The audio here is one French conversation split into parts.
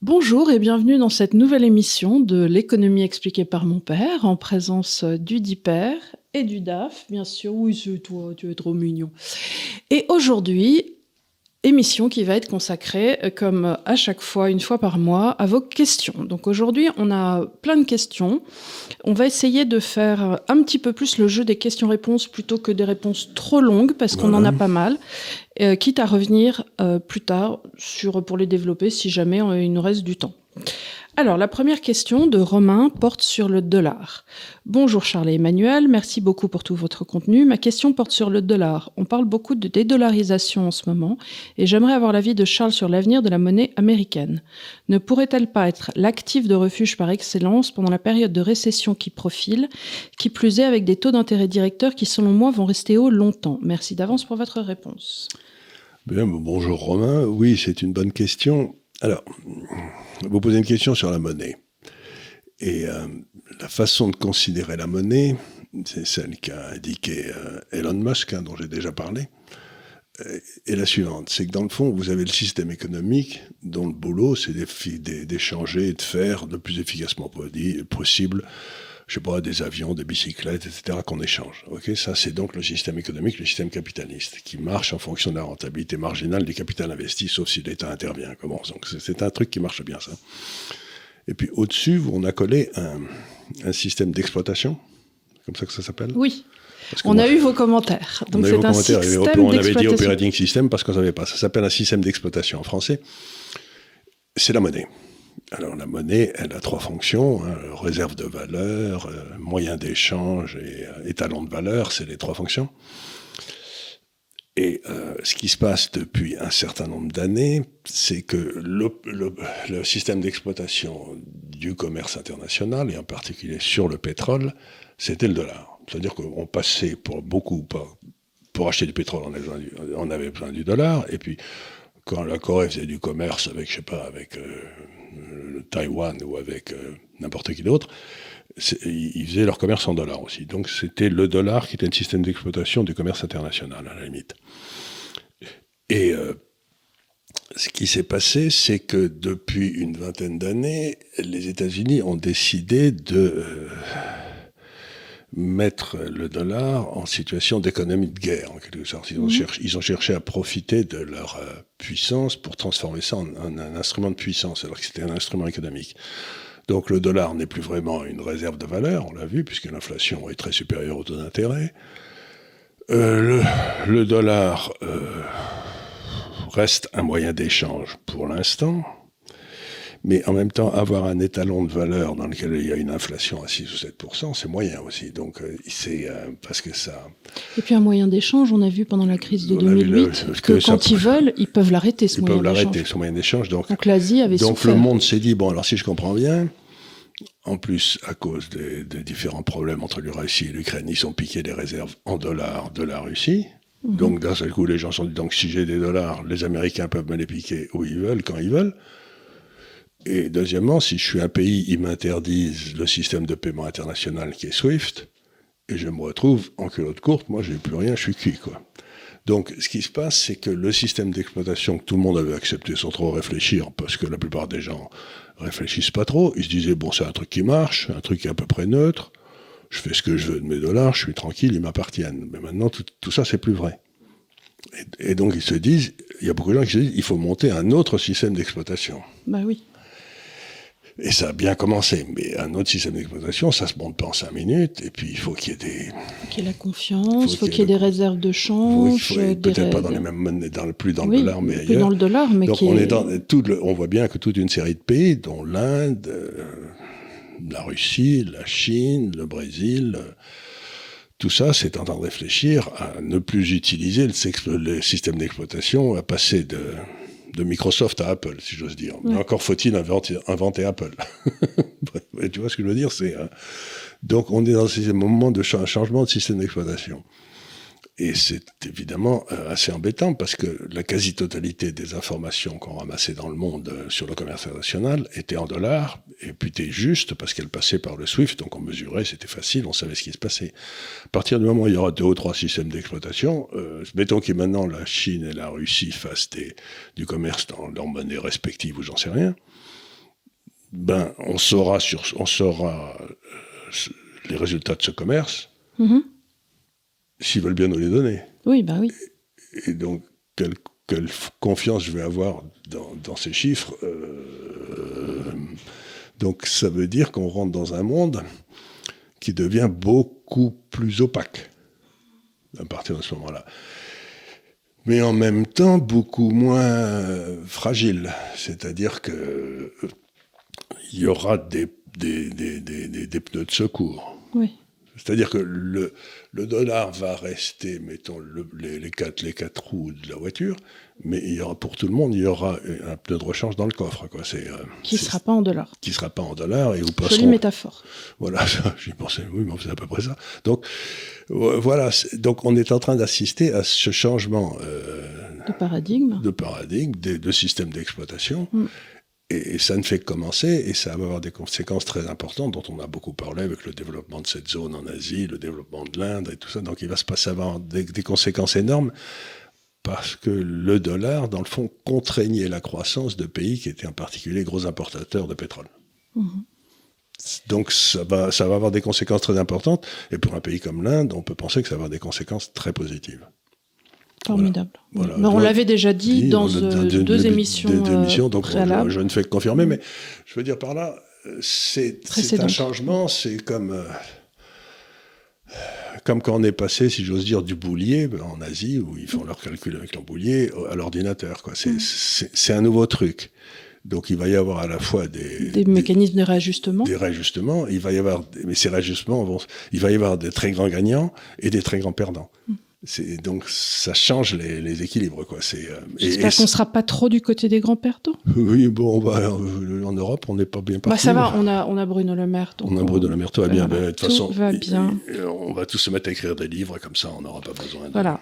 Bonjour et bienvenue dans cette nouvelle émission de l'économie expliquée par mon père, en présence du DIPER et du DAF, bien sûr. Oui, c'est toi, tu es trop mignon. Et aujourd'hui, émission qui va être consacrée, comme à chaque fois, une fois par mois, à vos questions. Donc aujourd'hui, on a plein de questions. On va essayer de faire un petit peu plus le jeu des questions-réponses plutôt que des réponses trop longues, parce qu'on en a pas mal. Quitte à revenir plus tard pour les développer si jamais il nous reste du temps. Alors, la première question de Romain porte sur le dollar. Bonjour Charles et Emmanuel, merci beaucoup pour tout votre contenu. Ma question porte sur le dollar. On parle beaucoup de dédollarisation en ce moment et j'aimerais avoir l'avis de Charles sur l'avenir de la monnaie américaine. Ne pourrait-elle pas être l'actif de refuge par excellence pendant la période de récession qui profile, qui plus est avec des taux d'intérêt directeurs qui selon moi vont rester hauts longtemps? Merci d'avance pour votre réponse. Bien, bonjour Romain, oui c'est une bonne question. Alors, vous posez une question sur la monnaie. Et la façon de considérer la monnaie, c'est celle qu'a indiqué Elon Musk, dont j'ai déjà parlé, est la suivante. C'est que dans le fond, vous avez le système économique dont le boulot, c'est d'échanger et de faire le plus efficacement possible, je sais pas, des avions, des bicyclettes, etc., qu'on échange. Okay, ça, c'est donc le système économique, le système capitaliste, qui marche en fonction de la rentabilité marginale du capital investi, sauf si l'État intervient. Comment ? Donc, c'est un truc qui marche bien, ça. Et puis, au-dessus, on a collé un système d'exploitation, comme ça que ça s'appelle ? Oui. On a eu vos commentaires. Donc, c'est un système d'exploitation. On avait dit operating system parce qu'on ne savait pas. Ça s'appelle un système d'exploitation en français. C'est la monnaie. Alors la monnaie, elle a trois fonctions, réserve de valeur, moyen d'échange et étalon de valeur, c'est les trois fonctions. Et ce qui se passe depuis un certain nombre d'années, c'est que le système d'exploitation du commerce international, et en particulier sur le pétrole, c'était le dollar. C'est-à-dire qu'on passait pour acheter du pétrole, on avait besoin du dollar, et puis quand la Corée faisait du commerce avec, je sais pas, avec Taïwan ou avec n'importe qui d'autre, ils faisaient leur commerce en dollars aussi. Donc c'était le dollar qui était le système d'exploitation du commerce international, à la limite. Et ce qui s'est passé, c'est que depuis une vingtaine d'années, les États-Unis ont décidé de mettre le dollar en situation d'économie de guerre, en quelque sorte. Ils ont cherché à profiter de leur puissance pour transformer ça en un instrument de puissance, alors que c'était un instrument économique. Donc le dollar n'est plus vraiment une réserve de valeur, on l'a vu, puisque l'inflation est très supérieure au taux d'intérêt. Le dollar reste un moyen d'échange pour l'instant, mais en même temps, avoir un étalon de valeur dans lequel il y a une inflation à 6 ou 7%, c'est moyen aussi. Donc, c'est parce que ça... Et puis un moyen d'échange, on a vu pendant la crise de 2008 que quand ils veulent, ils peuvent l'arrêter, ce moyen d'échange. Ils peuvent l'arrêter, ce moyen d'échange. Donc l'Asie avait souffert. Donc le monde s'est dit, bon, alors si je comprends bien, en plus, à cause des différents problèmes entre la Russie et l'Ukraine, ils ont piqué des réserves en dollars de la Russie. Donc d'un seul coup, les gens se sont dit, donc si j'ai des dollars, les Américains peuvent me les piquer où ils veulent, quand ils veulent. Et deuxièmement, si je suis un pays, ils m'interdisent le système de paiement international qui est SWIFT, et je me retrouve en culotte courte, moi j'ai plus rien, je suis cuit, quoi. Donc ce qui se passe, c'est que le système d'exploitation que tout le monde avait accepté sans trop réfléchir, parce que la plupart des gens réfléchissent pas trop, ils se disaient, bon, c'est un truc qui marche, un truc qui est à peu près neutre, je fais ce que je veux de mes dollars, je suis tranquille, ils m'appartiennent. Mais maintenant, tout ça, c'est plus vrai. Et donc ils se disent, il y a beaucoup de gens qui se disent, il faut monter un autre système d'exploitation. Bah oui. Et ça a bien commencé, mais un autre système d'exploitation, ça se monte pas en 5 minutes, et puis il faut qu'il y ait des... Il faut qu'il y ait la confiance, il faut qu'il y ait des réserves de change... Peut-être pas dans les mêmes monnaies, plus dans le dollar, mais ailleurs. Plus dans le dollar, mais donc on voit bien que toute une série de pays, dont l'Inde, la Russie, la Chine, le Brésil... Tout ça, c'est en train de réfléchir à ne plus utiliser le système d'exploitation, à passer de Microsoft à Apple, si j'ose dire. Mais encore faut-il inventer Apple. Et tu vois ce que je veux dire, donc on est dans ces moments de changement de système d'exploitation. Et c'est évidemment assez embêtant parce que la quasi-totalité des informations qu'on ramassait dans le monde sur le commerce international étaient en dollars, et puis c'était juste parce qu'elles passaient par le SWIFT, donc on mesurait, c'était facile, on savait ce qui se passait. À partir du moment où il y aura 2 ou 3 systèmes d'exploitation, mettons que maintenant la Chine et la Russie fassent du commerce dans leur monnaie respective ou j'en sais rien, on saura les résultats de ce commerce s'ils veulent bien nous les donner. Oui, bah oui. Et donc, quelle confiance je vais avoir dans ces chiffres Donc, ça veut dire qu'on rentre dans un monde qui devient beaucoup plus opaque à partir de ce moment-là. Mais en même temps, beaucoup moins fragile. C'est-à-dire qu'il y aura des pneus de secours. Oui. C'est-à-dire que le dollar va rester, mettons, les quatre roues de la voiture, mais il y aura, pour tout le monde, il y aura un pneu de rechange dans le coffre, quoi. Qui ne sera pas en dollars. Qui ne sera pas en dollars. Et où passeront... Jolie métaphore. Voilà, j'y pensais, oui, mais c'est à peu près ça. Donc, voilà, donc on est en train d'assister à ce changement de paradigme, de système d'exploitation. Et ça ne fait que commencer, et ça va avoir des conséquences très importantes dont on a beaucoup parlé avec le développement de cette zone en Asie, le développement de l'Inde et tout ça. Donc il va se passer avoir des conséquences énormes parce que le dollar, dans le fond, contraignait la croissance de pays qui étaient en particulier gros importateurs de pétrole. Donc ça va avoir des conséquences très importantes. Et pour un pays comme l'Inde, on peut penser que ça va avoir des conséquences très positives. Formidable. Voilà. Mais on l'avait déjà dit dans deux émissions donc préalables. Je ne fais que confirmer, mais je veux dire par là, c'est un changement, c'est comme quand on est passé, si j'ose dire, du boulier en Asie, où ils font leurs calculs avec leur boulier, à l'ordinateur, quoi. C'est un nouveau truc. Donc il va y avoir à la fois des mécanismes de réajustement. Des réajustements. Mais ces réajustements il va y avoir des très grands gagnants et des très grands perdants. Donc ça change les équilibres, quoi. J'espère qu'on ne sera pas trop du côté des grands perdants. Oui, bon, en Europe, on n'est pas bien parti. Ça va, on a Bruno Le Maire. On a Bruno Le Maire, tout va bien. De toute façon, va bien. On va tous se mettre à écrire des livres, comme ça, on n'aura pas besoin de... Voilà.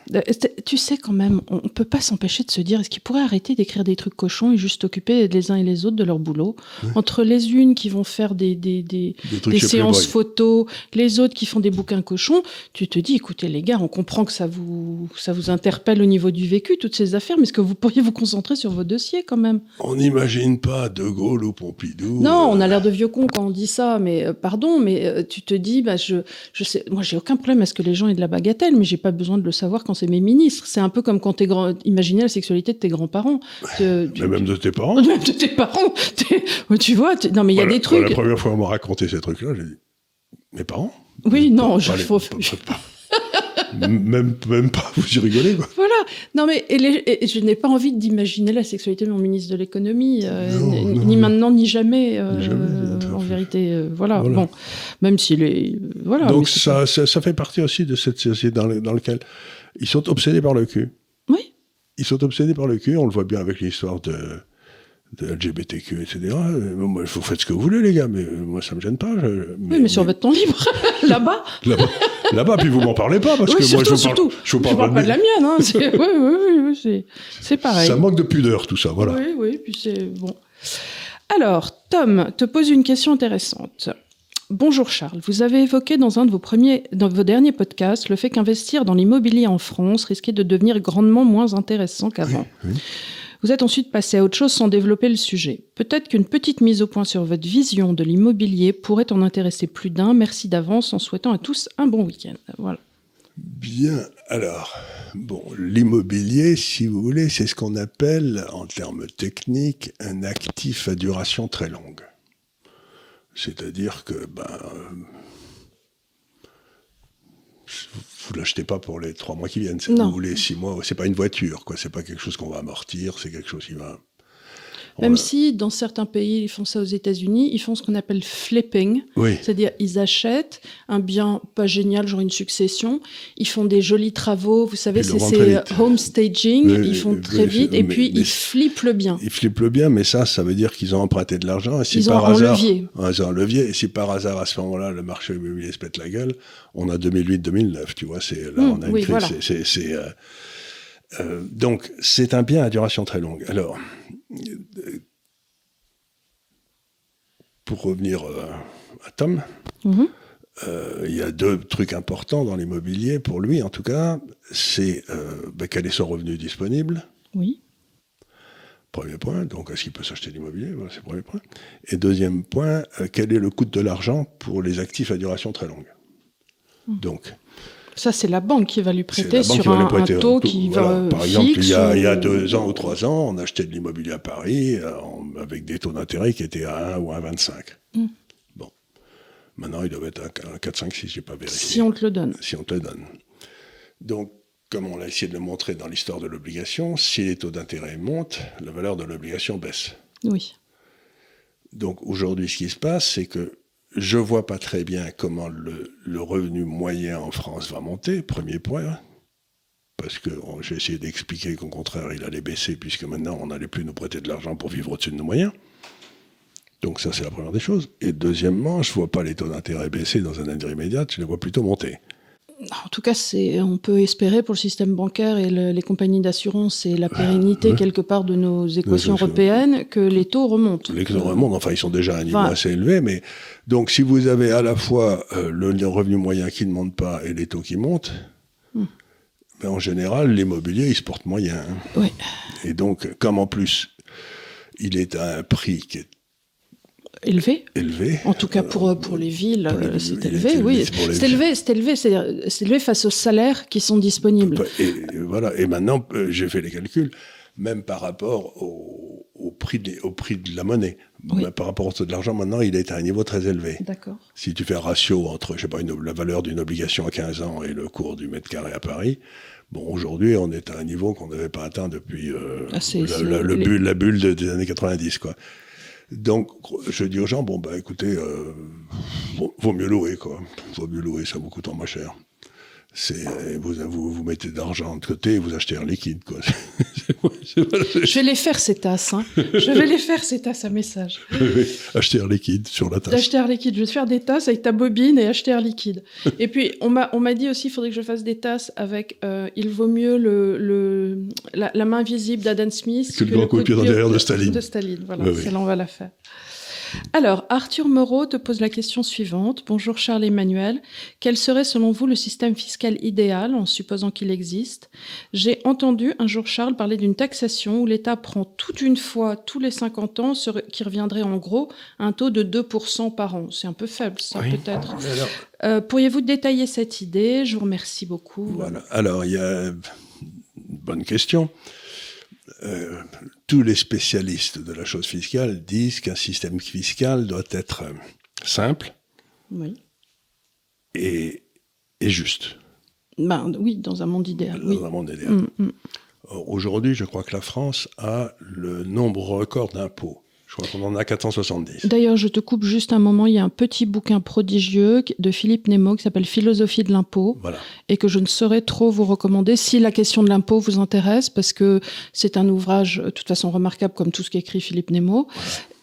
Tu sais, quand même, on ne peut pas s'empêcher de se dire, est-ce qu'ils pourraient arrêter d'écrire des trucs cochons et juste s'occuper les uns et les autres de leur boulot, entre les unes qui vont faire des séances photos, les autres qui font des bouquins cochons. Tu te dis, écoutez, les gars, on comprend que ça vous interpelle au niveau du vécu, toutes ces affaires, mais est-ce que vous pourriez vous concentrer sur vos dossiers, quand même? On n'imagine pas De Gaulle ou Pompidou. Non, on a l'air de vieux cons quand on dit ça, mais pardon, mais tu te dis, je sais, moi j'ai aucun problème à ce que les gens aient de la bagatelle, mais j'ai pas besoin de le savoir quand c'est mes ministres. C'est un peu comme quand imaginez la sexualité de tes grands-parents. Même de tes parents. Même de tes parents. Tu vois, non mais il y a des trucs. La première fois qu'on m'a raconté ces trucs-là, j'ai dit, mes parents? Oui, non, Même pas, vous y rigolez, quoi. Voilà. Non, mais et je n'ai pas envie d'imaginer la sexualité de mon ministre de l'économie, ni maintenant, ni jamais, en vérité. Voilà. Bon, même s'il est... Voilà. Donc ça fait partie aussi de cette société dans laquelle ils sont obsédés par le cul. Oui. Ils sont obsédés par le cul, on le voit bien avec l'histoire de LGBTQ, etc. Moi, vous faites ce que vous voulez, les gars, mais moi, ça me gêne pas. Mais sur votre temps libre, là-bas. Là-bas, puis vous m'en parlez pas, parce que moi, je vous parle pas de la mienne. Hein. Oui, c'est pareil. Ça manque de pudeur, tout ça, voilà. Oui, puis c'est bon. Alors, Tom te pose une question intéressante. Bonjour Charles, vous avez évoqué dans vos derniers podcasts le fait qu'investir dans l'immobilier en France risquait de devenir grandement moins intéressant qu'avant. Oui. Vous êtes ensuite passé à autre chose sans développer le sujet. Peut-être qu'une petite mise au point sur votre vision de l'immobilier pourrait en intéresser plus d'un. Merci d'avance en souhaitant à tous un bon week-end. Voilà. Bien, alors, l'immobilier, si vous voulez, c'est ce qu'on appelle, en termes techniques, un actif à duration très longue. C'est-à-dire que, vous l'achetez pas pour les 3 mois qui viennent, ou les 6 mois. C'est pas une voiture, quoi. C'est pas quelque chose qu'on va amortir, c'est quelque chose qui va... Même si, dans certains pays, ils font ça aux États-Unis, ils font ce qu'on appelle flipping. Oui. C'est-à-dire, ils achètent un bien pas génial, genre une succession. Ils font des jolis travaux. Vous savez, c'est home staging. Ils font très vite. Et puis, ils flippent le bien. Ils flippent le bien, mais ça veut dire qu'ils ont emprunté de l'argent. Et si ils ont un levier. Ils ont un levier. Et si par hasard, à ce moment-là, le marché immobilier se pète la gueule, on a 2008-2009, tu vois. On a une crise. Voilà. Donc, c'est un bien à duration très longue. Alors, pour revenir à Tom, il y a 2 trucs importants dans l'immobilier, pour lui en tout cas, c'est quel est son revenu disponible. Oui. Premier point, donc est-ce qu'il peut s'acheter de l'immobilier? Voilà, c'est le premier point. Et deuxième point, quel est le coût de l'argent pour les actifs à duration très longue? Donc, ça, c'est la banque qui va lui prêter sur un taux qui voilà. va Par exemple, fixe. il y a 2 ans ou 3 ans, on achetait de l'immobilier à Paris avec des taux d'intérêt qui étaient à 1 ou à 25. Bon. Maintenant, il doit être à 4, 5, 6, je n'ai pas vérifié. Si on te le donne. Si on te le donne. Donc, comme on a essayé de le montrer dans l'histoire de l'obligation, si les taux d'intérêt montent, la valeur de l'obligation baisse. Oui. Donc aujourd'hui, ce qui se passe, c'est que je ne vois pas très bien comment le revenu moyen en France va monter, premier point, parce que j'ai essayé d'expliquer qu'au contraire, il allait baisser, puisque maintenant, on n'allait plus nous prêter de l'argent pour vivre au-dessus de nos moyens. Donc ça, c'est la première des choses. Et deuxièmement, je ne vois pas les taux d'intérêt baisser dans un avenir immédiat, je les vois plutôt monter. En tout cas, on peut espérer pour le système bancaire et les compagnies d'assurance et la pérennité quelque part de nos équations européennes que les taux remontent. Les taux remontent, enfin ils sont déjà à un niveau assez élevé, mais donc si vous avez à la fois le revenu moyen qui ne monte pas et les taux qui montent, ben, en général l'immobilier il se porte moyen. Oui. Et donc comme en plus il est à un prix qui est élevé. En tout cas, pour les villes, c'est élevé, oui. C'est élevé face aux salaires qui sont disponibles. Et voilà. Et maintenant, j'ai fait les calculs, même par rapport au prix de la monnaie. Oui. Par rapport au taux de l'argent, maintenant, il est à un niveau très élevé. D'accord. Si tu fais un ratio entre, je sais pas, la valeur d'une obligation à 15 ans et le cours du mètre carré à Paris, bon, aujourd'hui, on est à un niveau qu'on n'avait pas atteint depuis la bulle des années 90, quoi. Donc, je dis aux gens, bon, bah, écoutez, vaut mieux louer, quoi. Vaut mieux louer, ça vous coûte moins cher. Vous mettez de l'argent de côté et vous achetez en liquide, quoi. Je vais les faire, ces tasses, hein. Je vais les faire, ces tasses à message. Oui, acheter en liquide sur la tasse. Acheter en liquide. Je vais te faire des tasses avec ta bobine et acheter en liquide. Et puis, on m'a dit aussi, il faudrait que je fasse des tasses avec, il vaut mieux la main visible d'Adam Smith que le grand coup de pied dans derrière de Staline. De Staline, voilà. Oui. Celle-là, on va la faire. Alors, Arthur Moreau te pose la question suivante. Bonjour Charles-Emmanuel. Quel serait selon vous le système fiscal idéal, en supposant qu'il existe? J'ai entendu un jour Charles parler d'une taxation où l'État prend toute une fois tous les 50 ans, qui reviendrait en gros à un taux de 2% par an. C'est un peu faible, ça, oui. Peut-être. Alors, pourriez-vous détailler cette idée? Je vous remercie beaucoup. Voilà. Alors, il y a une bonne question. Tous les spécialistes de la chose fiscale disent qu'un système fiscal doit être simple et juste. Ben, oui, dans un monde idéal. Dans un monde idéal. Aujourd'hui, je crois que la France a le nombre record d'impôts. Je crois qu'on en a 470. D'ailleurs, je te coupe juste un moment. Il y a un petit bouquin prodigieux de Philippe Nemo qui s'appelle « Philosophie de l'impôt » et que je ne saurais trop vous recommander si la question de l'impôt vous intéresse, parce que c'est un ouvrage, de toute façon, remarquable comme tout ce qu'écrit Philippe Nemo.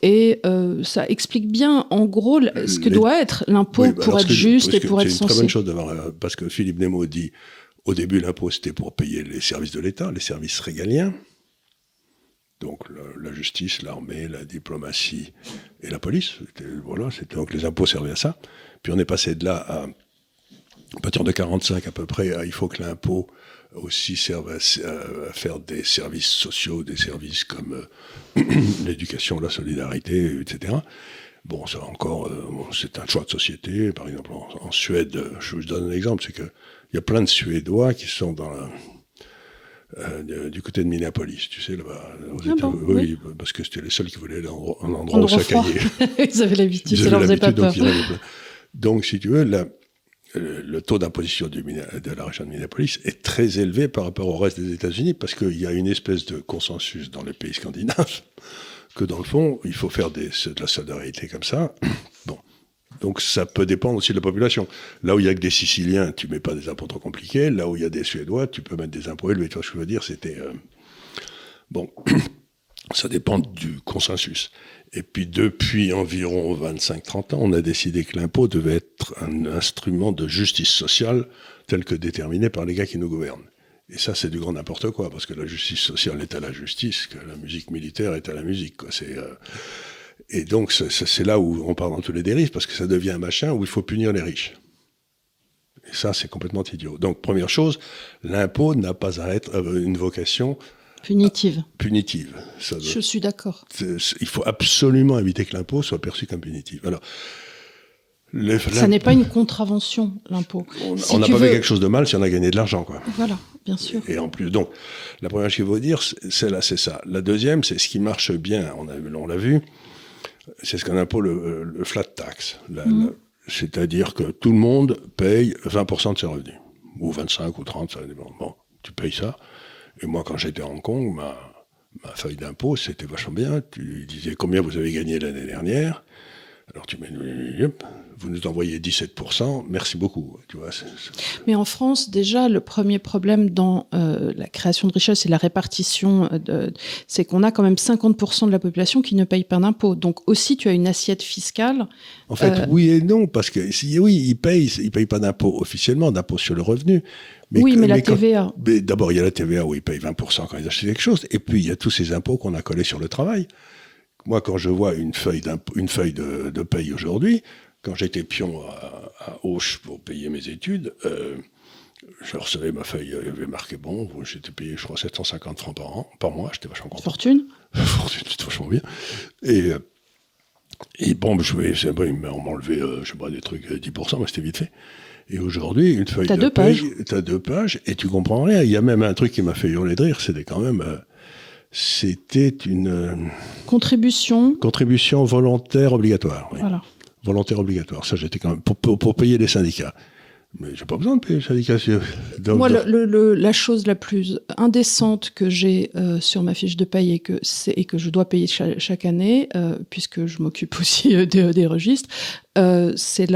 Et ça explique bien, en gros, ce que doit être l'impôt pour être juste et pour être censé. C'est une très bonne chose d'avoir... Parce que Philippe Nemo dit, au début, l'impôt, c'était pour payer les services de l'État, les services régaliens. Donc la justice, l'armée, la diplomatie et la police. Donc les impôts servaient à ça. Puis on est passé de là à partir de 45 à peu près, il faut que l'impôt aussi serve à faire des services sociaux, des services comme l'éducation, la solidarité, etc. Bon, ça encore, c'est un choix de société. Par exemple, en Suède, je vous donne un exemple, c'est qu'il y a plein de Suédois qui sont dans du côté de Minneapolis, tu sais, là-bas. Oui, parce que c'était les seuls qui voulaient aller dans un endroit où ça caillait. Ils avaient l'habitude, ça leur faisait pas peur. Donc, si tu veux, le taux d'imposition de la région de Minneapolis est très élevé par rapport au reste des États-Unis, parce qu'il y a une espèce de consensus dans les pays scandinaves que, dans le fond, il faut faire de la solidarité comme ça. Bon. Donc ça peut dépendre aussi de la population. Là où il y a que des Siciliens, tu mets pas des impôts trop compliqués. Là où il y a des Suédois, tu peux mettre des impôts élevés. Tu vois ce que je veux dire? C'était bon, ça dépend du consensus. Et puis depuis environ 25-30 ans, on a décidé que l'impôt devait être un instrument de justice sociale tel que déterminé par les gars qui nous gouvernent. Et ça, c'est du grand n'importe quoi, parce que la justice sociale est à la justice, que la musique militaire est à la musique, quoi. Et donc, c'est là où on part dans tous les dérives, parce que ça devient un machin où il faut punir les riches. Et ça, c'est complètement idiot. Donc, première chose, l'impôt n'a pas à être une vocation Punitive. Punitive. Je suis d'accord. Il faut absolument éviter que l'impôt soit perçu comme punitif. Alors, ça n'est pas une contravention, l'impôt. On n'a pas fait quelque chose de mal si on a gagné de l'argent, quoi. Voilà, bien sûr. Et en plus, donc, la première chose qu'il faut dire, c'est ça. La deuxième, c'est ce qui marche bien, on l'a vu, c'est ce qu'on appelle le flat tax. C'est-à-dire que tout le monde paye 20% de ses revenus. Ou 25 ou 30, ça dépend. Bon, tu payes ça. Et moi, quand j'étais à Hong Kong, ma feuille d'impôt, c'était vachement bien. Tu disais combien vous avez gagné l'année dernière. Alors tu mets, vous nous envoyez 17%, merci beaucoup. Tu vois, Mais en France, déjà, le premier problème dans la création de richesse et la répartition, c'est qu'on a quand même 50% de la population qui ne paye pas d'impôts. Donc aussi, tu as une assiette fiscale. En fait, oui et non, parce que oui, ils payent pas d'impôts officiellement, d'impôts sur le revenu. Mais la TVA. D'abord, il y a la TVA où ils payent 20% quand ils achètent quelque chose, et puis il y a tous ces impôts qu'on a collés sur le travail. Moi, quand je vois une feuille de paye aujourd'hui, quand j'étais pion à Auch pour payer mes études, je recevais ma feuille, il y avait marqué bon, j'étais payé, je crois, 750 francs par mois, j'étais vachement content. Fortune, c'était vachement bien. Et bon, ils m'ont enlevé, je sais pas, des trucs 10%, mais c'était vite fait. Et aujourd'hui, une feuille de paye, t'as 2 pages, et tu comprends rien. Il y a même un truc qui m'a fait hurler de rire, c'était quand même... C'était une contribution volontaire obligatoire. Oui. Voilà. Volontaire obligatoire. Ça, j'étais quand même pour payer les syndicats. Mais j'ai pas besoin de payer les syndicats. Moi, la chose la plus indécente que j'ai sur ma fiche de paye et que je dois payer chaque année, puisque je m'occupe aussi des registres, c'est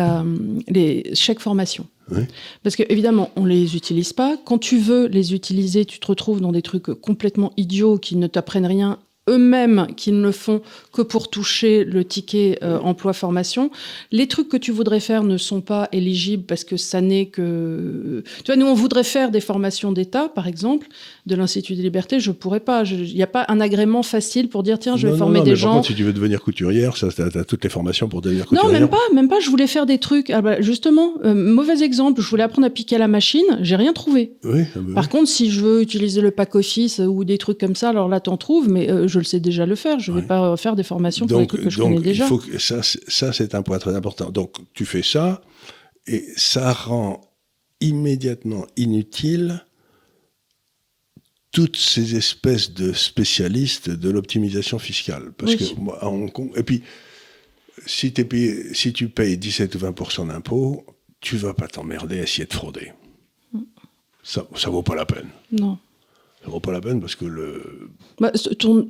les chèques formation. Oui. Parce que évidemment, on les utilise pas. Quand tu veux les utiliser, tu te retrouves dans des trucs complètement idiots qui ne t'apprennent rien. Eux-mêmes qui ne le font que pour toucher le ticket emploi-formation. Les trucs que tu voudrais faire ne sont pas éligibles parce que ça n'est que... Tu vois, nous, on voudrait faire des formations d'État, par exemple, de l'Institut des Libertés. Je pourrais pas. Il n'y a pas un agrément facile pour dire, tiens, je vais former des gens... Par contre, si tu veux devenir couturière, ça, t'as toutes les formations pour devenir couturière. Non, même pas. Je voulais faire des trucs. Ah bah, justement, mauvais exemple, je voulais apprendre à piquer à la machine. J'ai rien trouvé. Oui, Par contre, si je veux utiliser le pack office ou des trucs comme ça, alors là, t'en trouves, mais je le sais déjà le faire. Je ne vais pas faire des formations pour des trucs que je connais déjà. Donc, ça, c'est un point très important. Donc, tu fais ça, et ça rend immédiatement inutile toutes ces espèces de spécialistes de l'optimisation fiscale. Parce que moi, à Hong Kong... Et puis, si tu payes 17 ou 20% d'impôts, tu ne vas pas t'emmerder à essayer de frauder. Ça ne vaut pas la peine. Non. Ça vaut pas la peine parce que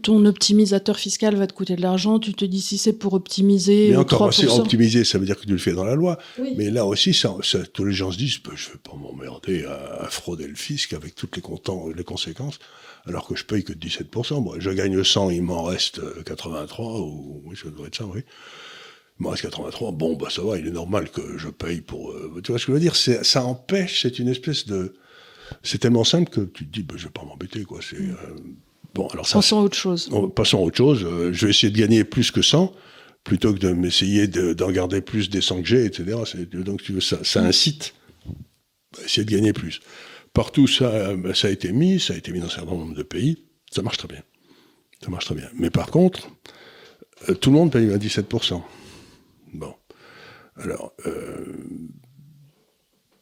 ton optimisateur fiscal va te coûter de l'argent. Tu te dis si c'est pour optimiser. Mais encore, 3%. C'est optimiser, ça veut dire que tu le fais dans la loi. Oui. Mais là aussi, tous les gens se disent je ne vais pas m'emmerder à frauder le fisc avec toutes les conséquences, alors que je paye que 17%. Moi, je gagne 100, il m'en reste 83, ou oui, ça doit être ça, oui. Il m'en reste 83. Bon, bah ça va, il est normal que je paye pour. Tu vois ce que je veux dire ? Ça empêche, c'est une espèce de. C'est tellement simple que tu te dis, je ne vais pas m'embêter, quoi. Bon, alors ça, passons à autre chose. Passons à autre chose. Je vais essayer de gagner plus que 100, plutôt que de m'essayer d'en garder plus des 100 que j'ai, etc. Donc, ça incite à essayer de gagner plus. Partout, ça a été mis dans un certain nombre de pays. Ça marche très bien. Mais par contre, tout le monde paye à 17%. Bon. Alors...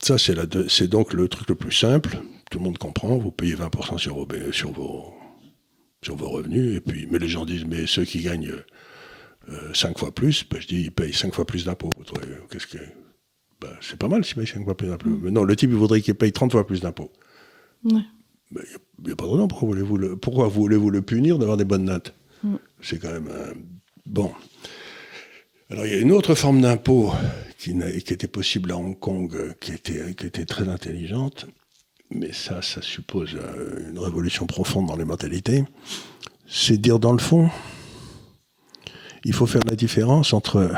ça, c'est donc le truc le plus simple. Tout le monde comprend. Vous payez 20% sur vos revenus. Et puis, mais les gens disent, mais ceux qui gagnent 5 fois plus, je dis, ils payent 5 fois plus d'impôts. C'est pas mal s'ils payent 5 fois plus d'impôts. Mais non, le type, il voudrait qu'il paye 30 fois plus d'impôts. Ouais. Il n'y a pas de raison. Pourquoi voulez-vous le punir d'avoir des bonnes notes ? C'est quand même... Bon. Alors, il y a une autre forme d'impôt qui était possible à Hong Kong, qui était très intelligente, mais ça suppose une révolution profonde dans les mentalités. C'est dire, dans le fond, il faut faire la différence entre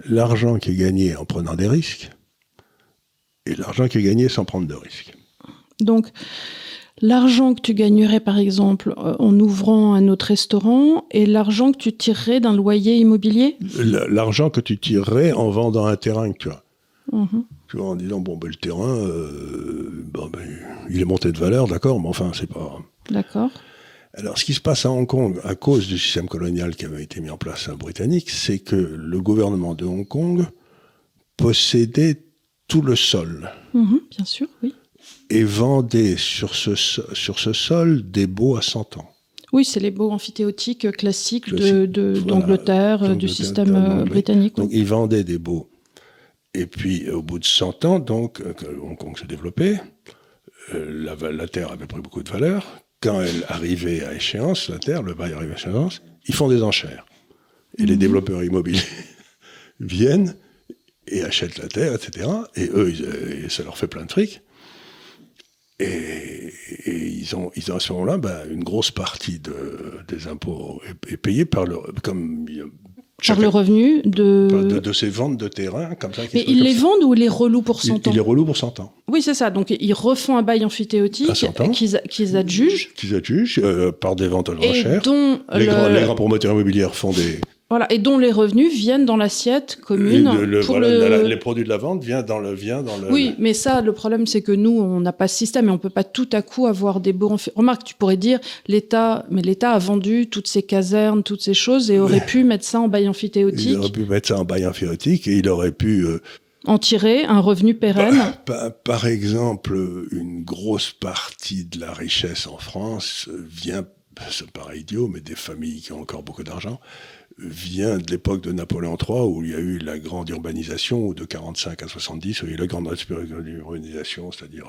l'argent qui est gagné en prenant des risques et l'argent qui est gagné sans prendre de risques. Donc, l'argent que tu gagnerais, par exemple, en ouvrant un autre restaurant et l'argent que tu tirerais d'un loyer immobilier ? L'argent que tu tirerais en vendant un terrain que tu as. Mm-hmm. Tu vois, en disant, le terrain, il est monté de valeur, d'accord, mais enfin, c'est pas... D'accord. Alors, ce qui se passe à Hong Kong, à cause du système colonial qui avait été mis en place britannique, c'est que le gouvernement de Hong Kong possédait tout le sol. Bien sûr, oui. Et vendait sur ce sol des baux à 100 ans. Oui, c'est les baux amphithéotiques classiques d'Angleterre, du système britannique. Donc, ils vendaient des baux. Et puis, au bout de 100 ans, donc, Hong Kong se développait, la terre avait pris beaucoup de valeur. Quand elle arrivait à échéance, la terre, le bail arrive à échéance, ils font des enchères. Et les développeurs immobiliers viennent et achètent la terre, etc. Et eux, ça leur fait plein de fric. Et ils ont à ce moment-là, une grosse partie des impôts est payée par le revenu de ces ventes de terrain comme ça. Mais ils les vendent ou ils les relouent pour 100 ans? Ils les relouent pour 100 ans. Oui, c'est ça. Donc ils refont un bail amphithéotique qu'ils adjugent. Qu'ils adjugent par des ventes aux enchères. Les grands promoteurs immobiliers font des... Voilà, et dont les revenus viennent dans l'assiette commune. Les produits de la vente viennent dans le... Oui, mais ça, le problème, c'est que nous, on n'a pas ce système et on ne peut pas tout à coup avoir des baux... Remarque, tu pourrais dire, l'État a vendu toutes ces casernes, toutes ces choses et aurait pu mettre ça en bail amphithéotique. Il aurait pu mettre ça en bail amphithéotique et il aurait pu... en tirer un revenu pérenne. Par exemple, une grosse partie de la richesse en France vient, ça paraît idiot, mais des familles qui ont encore beaucoup d'argent, vient de l'époque de Napoléon III, où il y a eu la grande urbanisation, ou de 45 à 70, où il y a eu la grande urbanisation, c'est-à-dire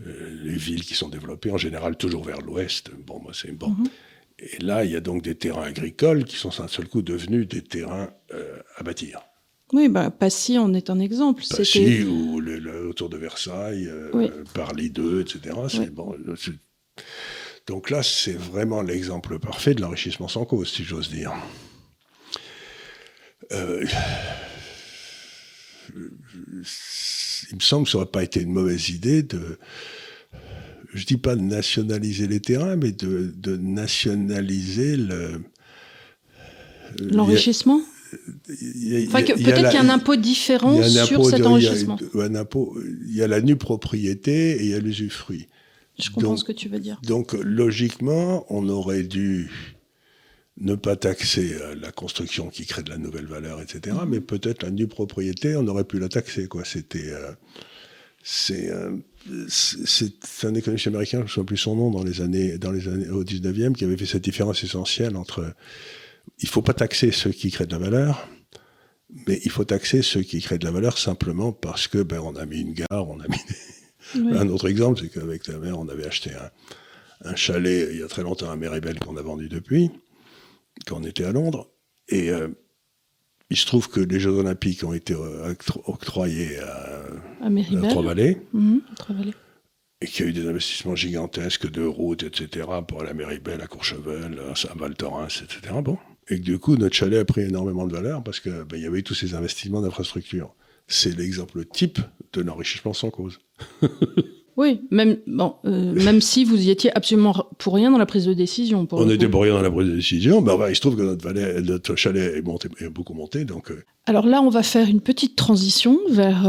les villes qui sont développées, en général toujours vers l'ouest. Et là, il y a donc des terrains agricoles qui sont d'un seul coup devenus des terrains à bâtir. Oui, Passy en est un exemple. Passy, ou autour de Versailles, Parly 2, etc. Donc là, c'est vraiment l'exemple parfait de l'enrichissement sans cause, si j'ose dire. Il me semble que ça n'aurait pas été une mauvaise idée je ne dis pas de nationaliser les terrains, mais de nationaliser l'enrichissement. Peut-être qu'il y a un impôt différent sur cet enrichissement. Il y a la nue propriété et il y a l'usufruit. Je comprends ce que tu veux dire. Donc, logiquement, on aurait dû ne pas taxer la construction qui crée de la nouvelle valeur, etc. Mais peut-être la nue propriété, on aurait pu la taxer, quoi. C'est un économiste américain, je ne me souviens plus son nom, dans les années au 19e, qui avait fait cette différence essentielle entre... Il ne faut pas taxer ceux qui créent de la valeur, mais il faut taxer ceux qui créent de la valeur simplement parce que on a mis une gare, on a mis... Un autre exemple, c'est qu'avec ta mère, on avait acheté un chalet il y a très longtemps à Méribel qu'on a vendu depuis, quand on était à Londres. Et il se trouve que les Jeux Olympiques ont été octroyés à Trois-Vallées. Trois-Vallées. Et qu'il y a eu des investissements gigantesques de routes, etc., pour aller à Méribel, à Courchevel, à Val Thorens, etc. Bon. Et que du coup, notre chalet a pris énormément de valeur parce qu'il y avait eu tous ces investissements d'infrastructures. C'est l'exemple type de l'enrichissement sans cause. Oui, même si vous y étiez absolument pour rien dans la prise de décision. On n'était pour rien dans la prise de décision, il se trouve que notre chalet est beaucoup monté. Donc, Alors là, on va faire une petite transition vers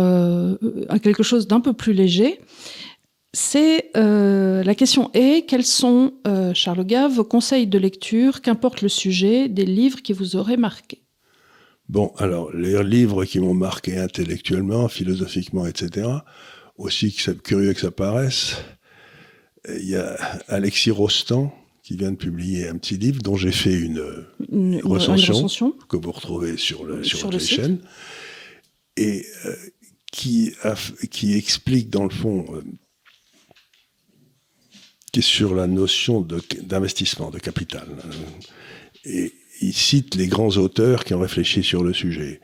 quelque chose d'un peu plus léger. C'est la question est, quels sont, Charles Gave, vos conseils de lecture, qu'importe le sujet, des livres qui vous auraient marqué? Bon, alors, les livres qui m'ont marqué intellectuellement, philosophiquement, etc., aussi curieux que ça paraisse, il y a Alexis Rostand, qui vient de publier un petit livre dont j'ai fait une recension que vous retrouvez sur votre chaîne, et qui explique, dans le fond, qui est sur la notion d'investissement, de capital. Et il cite les grands auteurs qui ont réfléchi sur le sujet.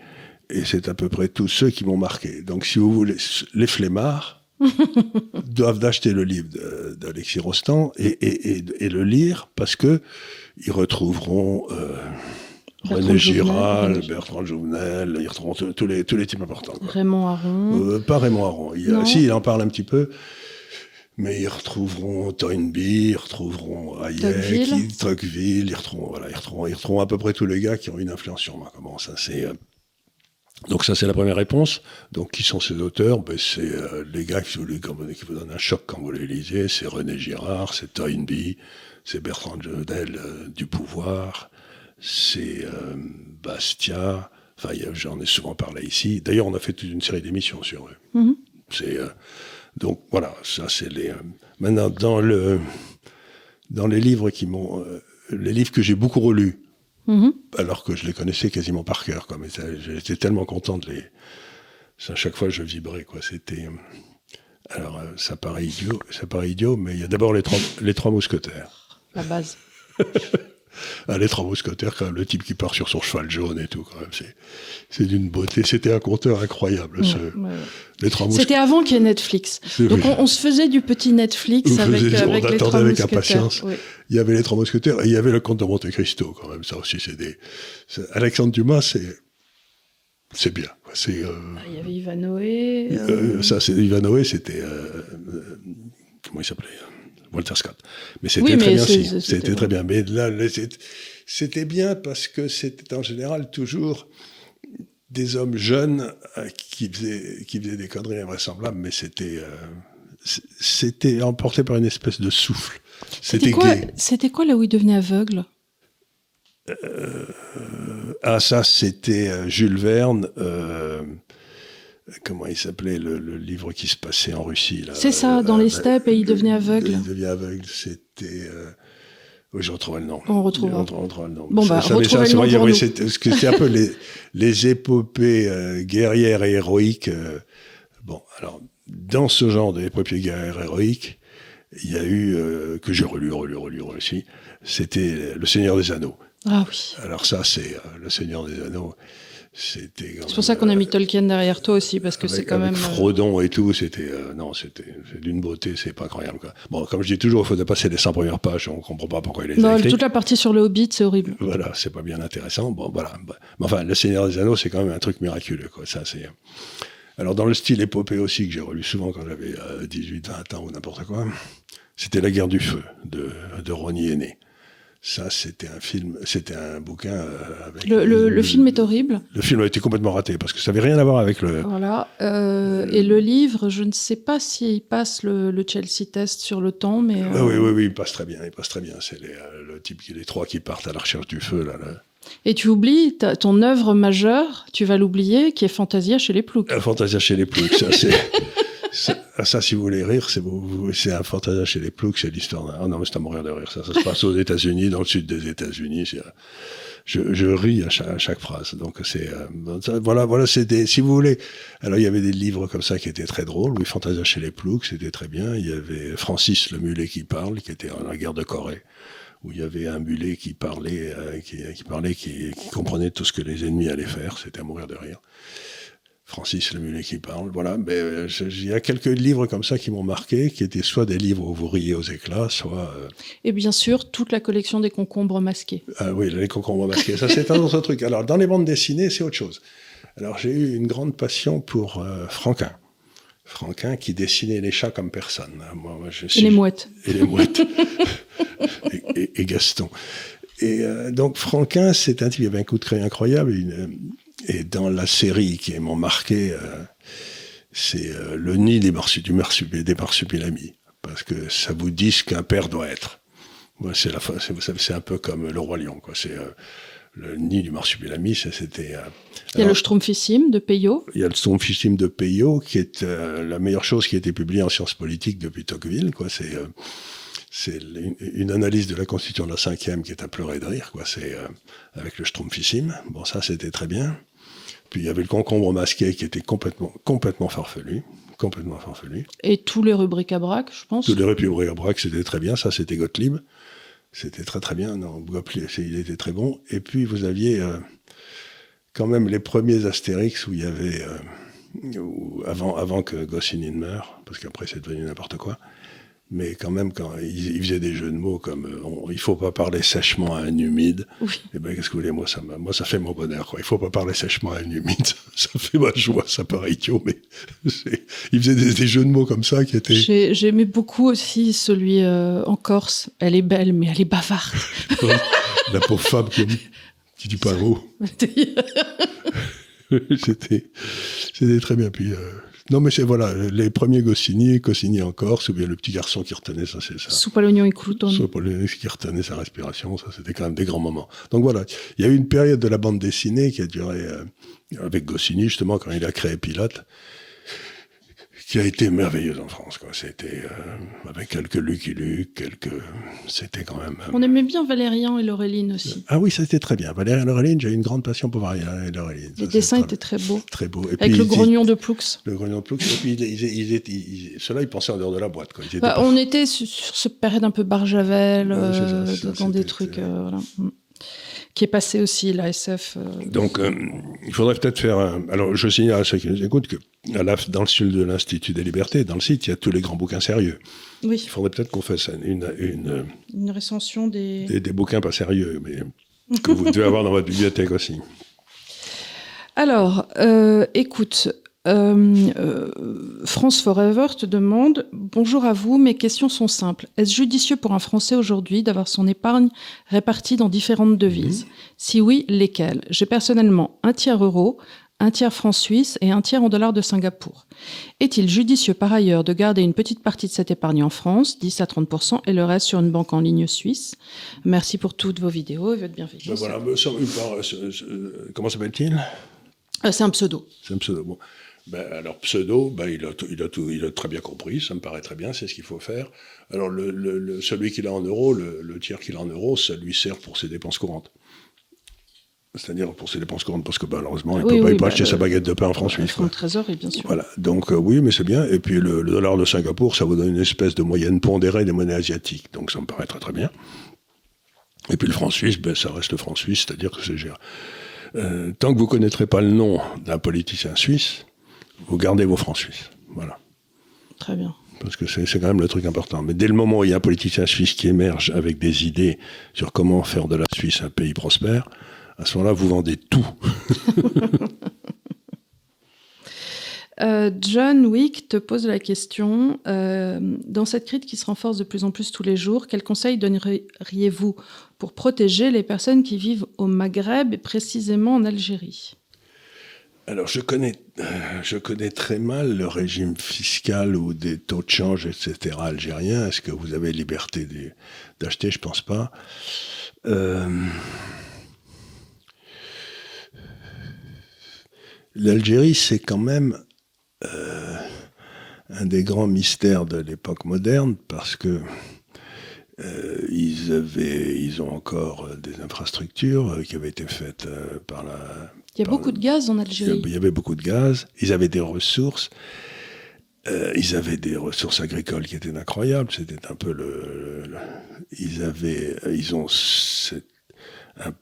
Et c'est à peu près tous ceux qui m'ont marqué. Donc, si vous voulez, les flemmards doivent acheter le livre d'Alexis Rostand et le lire parce que ils retrouveront René Girard, Bertrand Jouvenel, ils retrouveront tous les types importants. Quoi. Raymond Aron. Pas Raymond Aron. Il en parle un petit peu. Mais ils retrouveront Toynbee, ils retrouveront Hayek, Tocqueville, ils retrouveront à peu près tous les gars qui ont une influence sur moi. Comment ça, c'est... Donc ça, c'est la première réponse. Donc qui sont ces auteurs? C'est les gars qui vous donnent un choc quand vous les lisez. C'est René Girard, c'est Toynbee, c'est Bertrand Jodel du Pouvoir, c'est Bastia. Enfin, j'en ai souvent parlé ici. D'ailleurs, on a fait toute une série d'émissions sur eux. Mhm. Donc voilà, ça c'est les... maintenant, dans les livres les livres que j'ai beaucoup relus, alors que je les connaissais quasiment par cœur, quoi. Mais j'étais tellement content de les... À chaque fois, je vibrais, quoi. C'était... Alors, ça paraît idiot, mais il y a d'abord les trois mousquetaires. La base. Les trois mousquetaires, quand même, le type qui part sur son cheval jaune et tout, quand même, c'est d'une beauté. C'était un conteur incroyable, les trois mousquetaires. C'était avant qu'il y ait Netflix. Donc on se faisait du petit Netflix avec les trois mousquetaires. On attendait avec impatience. Oui. Il y avait les trois mousquetaires et il y avait le comte de Monte Cristo, quand même. Ça aussi, Alexandre Dumas, c'est bien. Il y avait Ivanhoé. Ivanhoé, c'était... comment il s'appelait Walter Scott. Mais c'était très bien aussi. C'était très bien. Mais là, c'était bien parce que c'était en général toujours des hommes jeunes qui faisaient des conneries invraisemblables, mais c'était emporté par une espèce de souffle. C'était quoi là où il devenait aveugle? Ça, c'était Jules Verne. Comment il s'appelait le livre qui se passait en Russie là, c'est ça, dans les steppes, et il devenait aveugle. Il devient aveugle, c'était... Oui, je retrouve le nom. On retrouve le nom. Bon, retrouvez le nom pour nous. C'était un peu les épopées guerrières et héroïques. Alors, dans ce genre d'épopées guerrières et héroïques, il y a eu, que j'ai relu aussi, c'était Le Seigneur des Anneaux. Ah oui. Alors ça, c'est Le Seigneur des Anneaux. C'est pour ça qu'on a mis Tolkien derrière toi aussi, parce que c'est quand même... Frodon et tout, c'est d'une beauté, c'est pas incroyable, quoi. Bon, comme je dis toujours, il faut dépasser les 100 premières pages, on comprend pas pourquoi il les a écrites. Toute la partie sur le Hobbit, c'est horrible. Voilà, c'est pas bien intéressant. Bon, voilà. Mais enfin, Le Seigneur des Anneaux, c'est quand même un truc miraculeux, quoi. Ça, c'est... Alors, dans le style épopée aussi, que j'ai relu souvent quand j'avais 18, 20 ans ou n'importe quoi, c'était La Guerre du Feu, de Ronnie Henné. Ça, c'était un bouquin avec... Le film est horrible. Le film a été complètement raté, parce que ça n'avait rien à voir avec le... Voilà. Et le livre, je ne sais pas s'il passe le Chelsea test sur le temps, mais... Oui, il passe très bien. C'est les trois qui partent à la recherche du feu, là. Et tu oublies ton œuvre majeure, tu vas l'oublier, qui est Fantasia chez les Ploucs. Fantasia chez les Ploucs, ça, c'est... Ça, si vous voulez rire, c'est un Fantasia chez les Ploucs, c'est l'histoire d'un... non, mais c'est à mourir de rire, ça se passe aux États-Unis, dans le sud des États-Unis. Je ris à chaque phrase. Donc, voilà, c'était... Si vous voulez... Alors, il y avait des livres comme ça qui étaient très drôles. Oui, Fantasia chez les Ploucs, c'était très bien. Il y avait Francis le mulet qui parle, qui était dans la guerre de Corée, où il y avait un mulet qui parlait, qui comprenait tout ce que les ennemis allaient faire. C'était à mourir de rire. Francis le mulet qui parle, voilà. Mais il y a quelques livres comme ça qui m'ont marqué, qui étaient soit des livres où vous riez aux éclats, soit... Et bien sûr, toute la collection des concombres masqués. Ah oui, les concombres masqués, ça c'est un autre truc. Alors, dans les bandes dessinées, c'est autre chose. Alors, j'ai eu une grande passion pour Franquin. Franquin qui dessinait les chats comme personne. Et les mouettes. Et les mouettes. et Gaston. Et donc, Franquin, c'est un type qui avait un coup de crayon incroyable, et dans la série qui m'ont marqué, c'est le nid des marsupilamis, parce que ça vous dit ce qu'un père doit être. Moi, c'est un peu comme le Roi Lion, quoi. C'est le nid du marsupilami, c'était... il y a le Strumpfissime de Peyo. Il y a le Strumpfissime de Peyo, qui est la meilleure chose qui a été publiée en sciences politiques depuis Tocqueville, quoi. C'est une analyse de la Constitution de la 5e qui est à pleurer de rire, quoi. C'est avec le Strumpfissime. Bon, ça, c'était très bien. Puis il y avait le concombre masqué qui était complètement farfelu. Et tous les rubric-à-brac, je pense. Tous les rubric-à-brac, c'était très bien. Ça, c'était Gottlieb. C'était très très bien. Non, Gottlieb, il était très bon. Et puis vous aviez quand même les premiers Astérix où il y avait, avant que Goscinny meure, parce qu'après c'est devenu n'importe quoi. Mais quand même, quand il faisait des jeux de mots comme il faut pas parler sèchement à un humide. Oui. Eh ben, qu'est-ce que vous voulez, moi, ça fait mon bonheur, quoi. Il faut pas parler sèchement à un humide. Ça fait ma joie, ça paraît idiot, mais il faisait des jeux de mots comme ça qui étaient... J'aimais beaucoup aussi celui en Corse. Elle est belle, mais elle est bavarde. La pauvre femme qui dit pas un mot. C'était très bien. Puis, non, mais c'est voilà, les premiers Goscinny en Corse, ou bien le petit garçon qui retenait ça, c'est ça. Soupe à l'oignon et crouton. Soupe à l'oignon qui retenait sa respiration, ça, c'était quand même des grands moments. Donc voilà, il y a eu une période de la bande dessinée qui a duré avec Goscinny, justement, quand il a créé Pilote, qui a été merveilleuse en France, quoi. C'était avec quelques Lucky Luke, c'était quand même. On aimait bien Valérian et Laureline aussi. Ah oui, ça c'était très bien. Valérian et Laureline, j'ai eu une grande passion pour Valérian et Laureline. Les dessins étaient très beaux. Très beaux. Et avec puis, le grognon de Ploux. Le grognon de Ploux. Et puis ceux-là, ils pensaient en dehors de la boîte, quoi. On était sur cette période un peu Barjavel, dans des trucs, voilà. Qui est passé aussi, la SF. Donc, il faudrait peut-être faire Alors, je signale à ceux qui nous écoutent que dans le sud de l'Institut des Libertés, dans le site, il y a tous les grands bouquins sérieux. Oui. Il faudrait peut-être qu'on fasse une recension des bouquins pas sérieux, mais que vous devez avoir dans votre bibliothèque aussi. Alors, écoute... France Forever te demande: bonjour à vous, mes questions sont simples. Est-ce judicieux pour un Français aujourd'hui d'avoir son épargne répartie dans différentes devises? Si oui, lesquelles? J'ai personnellement un tiers euro, un tiers franc suisse et un tiers en dollars de Singapour. Est-il judicieux par ailleurs de garder une petite partie de cette épargne en France, 10 à 30%, et le reste sur une banque en ligne suisse? Merci pour toutes vos vidéos et votre bienveillance. Voilà, comment s'appelle-t-il? C'est un pseudo. C'est un pseudo, bon. Alors pseudo, il a très bien compris, ça me paraît très bien, c'est ce qu'il faut faire. Alors celui qu'il a en euros, le tiers qu'il a en euros, ça lui sert pour ses dépenses courantes. C'est-à-dire pour ses dépenses courantes, parce que malheureusement, il ne peut pas acheter sa baguette de pain en francs suisses. Fonds de trésorerie, bien sûr. Voilà, donc oui, mais c'est bien. Et puis le dollar de Singapour, ça vous donne une espèce de moyenne pondérée des monnaies asiatiques, donc ça me paraît très très bien. Et puis le franc suisse, ça reste le franc suisse, c'est-à-dire que c'est géré. Tant que vous ne connaîtrez pas le nom d'un politicien suisse, vous gardez vos francs suisses. Voilà. Très bien. Parce que c'est quand même le truc important. Mais dès le moment où il y a un politicien suisse qui émerge avec des idées sur comment faire de la Suisse un pays prospère, à ce moment-là, vous vendez tout. John Wick te pose la question, dans cette crise qui se renforce de plus en plus tous les jours, quels conseils donneriez-vous pour protéger les personnes qui vivent au Maghreb et précisément en Algérie? Alors, je connais très mal le régime fiscal ou des taux de change, etc. algériens. Est-ce que vous avez liberté d'acheter? Je pense pas. L'Algérie, c'est quand même un des grands mystères de l'époque moderne, parce que ils ont encore des infrastructures qui avaient été faites par la... Il y a beaucoup de gaz en Algérie. Il y avait beaucoup de gaz. Ils avaient des ressources. Ils avaient des ressources agricoles qui étaient incroyables. C'était un peu ils ont un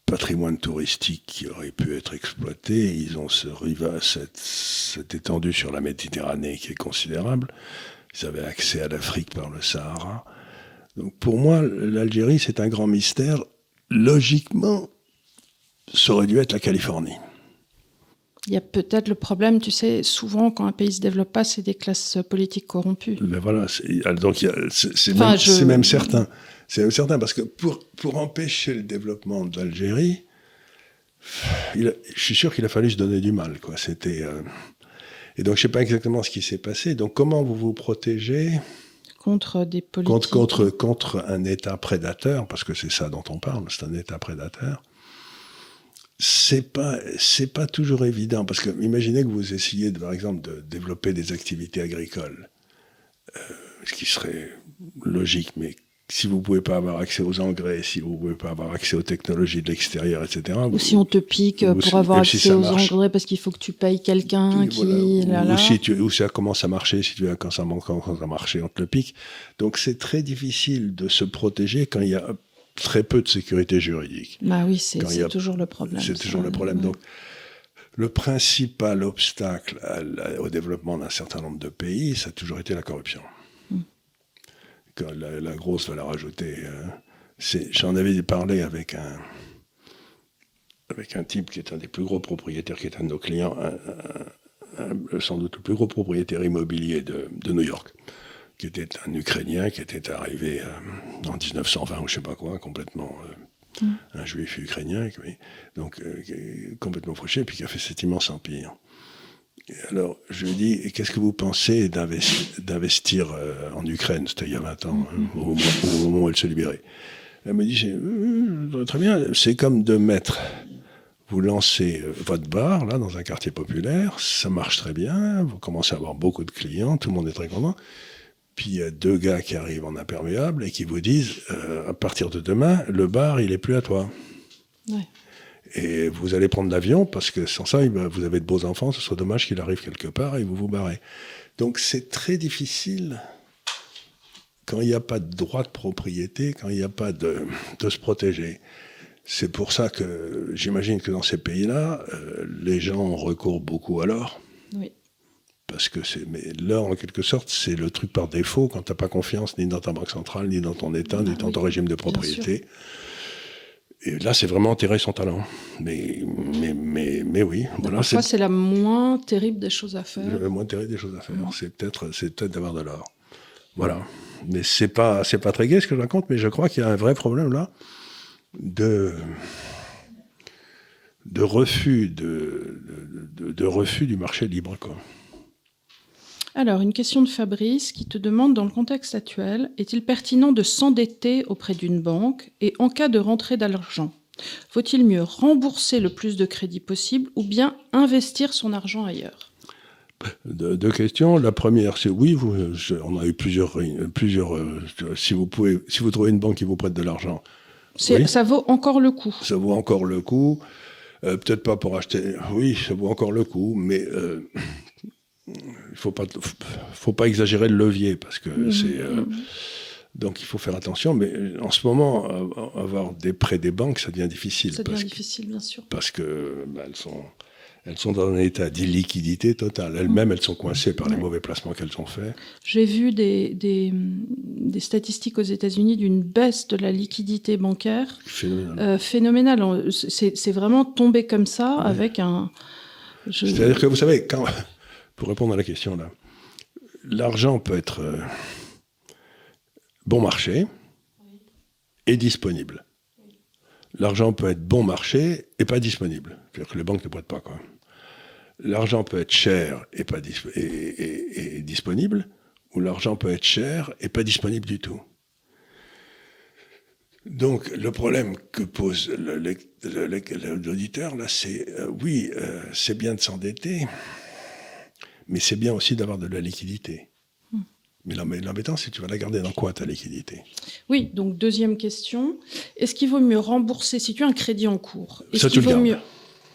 patrimoine touristique qui aurait pu être exploité. Ils ont cette étendue sur la Méditerranée qui est considérable. Ils avaient accès à l'Afrique par le Sahara. Donc pour moi, l'Algérie, c'est un grand mystère. Logiquement, ça aurait dû être la Californie. Il y a peut-être le problème, tu sais, souvent quand un pays ne se développe pas, c'est des classes politiques corrompues. Ben voilà, donc c'est même certain. C'est même certain, parce que pour empêcher le développement de l'Algérie, je suis sûr qu'il a fallu se donner du mal, quoi. Et donc je ne sais pas exactement ce qui s'est passé. Donc comment vous vous protégez contre des politiques, contre un État prédateur, parce que c'est ça dont on parle, c'est un État prédateur. C'est pas toujours évident, parce que imaginez que vous essayez, par exemple, de développer des activités agricoles, ce qui serait logique, mais si vous ne pouvez pas avoir accès aux engrais, si vous ne pouvez pas avoir accès aux technologies de l'extérieur, etc. Ou si on te pique pour avoir accès aux engrais parce qu'il faut que tu payes quelqu'un qui... Ou ça commence à marcher, quand ça commence à marcher, on te le pique. Donc c'est très difficile de se protéger quand il y a très peu de sécurité juridique. Bah oui, c'est toujours le problème. C'est toujours le problème. Ouais. Donc, le principal obstacle au développement d'un certain nombre de pays, ça a toujours été la corruption. Quand la grosse valeur ajoutée. J'en avais parlé avec un type qui est un des plus gros propriétaires, qui est un de nos clients, sans doute le plus gros propriétaire immobilier de New York, qui était un Ukrainien qui était arrivé en 1920 ou je sais pas quoi, complètement un juif ukrainien, donc complètement fauché, puis qui a fait cet immense empire. Et alors, je lui dis, qu'est-ce que vous pensez d'investir en Ukraine? C'était il y a 20 ans, au moment où elle se libérait. Elle me dit, très bien, c'est comme de vous lancez votre bar, là, dans un quartier populaire, ça marche très bien, vous commencez à avoir beaucoup de clients, tout le monde est très content. Puis il y a 2 gars qui arrivent en imperméable et qui vous disent, à partir de demain, le bar, il est plus à toi. Ouais. Et vous allez prendre l'avion, parce que sans ça, vous avez de beaux enfants, ce serait dommage qu'il arrive quelque part et vous barrez. Donc c'est très difficile, quand il n'y a pas de droit de propriété, quand il n'y a pas de se protéger. C'est pour ça que j'imagine que dans ces pays-là, les gens recourent beaucoup à l'or. Oui. Parce que mais l'or, en quelque sorte, c'est le truc par défaut quand tu n'as pas confiance ni dans ta banque centrale, ni dans ton État, ni dans ton régime de propriété. Et là, c'est vraiment enterrer son talent. Mais oui, voilà. Parfois, c'est la moins terrible des choses à faire. Le moins terrible des choses à faire, c'est peut-être d'avoir de l'or. Voilà. Mais c'est pas très gai ce que je raconte, mais je crois qu'il y a un vrai problème là de refus de refus du marché libre, quoi. Alors, une question de Fabrice qui te demande, dans le contexte actuel, est-il pertinent de s'endetter auprès d'une banque et en cas de rentrée d'argent, faut-il mieux rembourser le plus de crédit possible ou bien investir son argent ailleurs? 2 questions. La première, c'est oui, on a eu plusieurs si vous trouvez une banque qui vous prête de l'argent, oui, ça vaut encore le coup. Ça vaut encore le coup. Peut-être pas pour acheter. Oui, ça vaut encore le coup, mais il faut pas exagérer le levier, parce que donc il faut faire attention. Mais en ce moment, avoir des prêts des banques, ça devient difficile. Ça devient difficile, bien sûr. Parce que elles sont dans un état d'illiquidité totale. Elles-mêmes, elles sont coincées par les mauvais placements qu'elles ont faits. J'ai vu des statistiques aux États-Unis d'une baisse de la liquidité bancaire phénoménale. C'est vraiment tombé comme ça, avec un... C'est-à-dire que, vous savez, pour répondre à la question là, l'argent peut être bon marché et disponible. L'argent peut être bon marché et pas disponible. C'est-à-dire que les banques ne prêtent pas, quoi. L'argent peut être cher et pas et disponible, ou l'argent peut être cher et pas disponible du tout. Donc, le problème que pose l'auditeur, là, c'est c'est bien de s'endetter, mais c'est bien aussi d'avoir de la liquidité. Mais l'embêtant, c'est que tu vas la garder dans quoi, ta liquidité? Oui, donc deuxième question. Est-ce qu'il vaut mieux rembourser, si tu as un crédit en cours, ça, tu le gardes.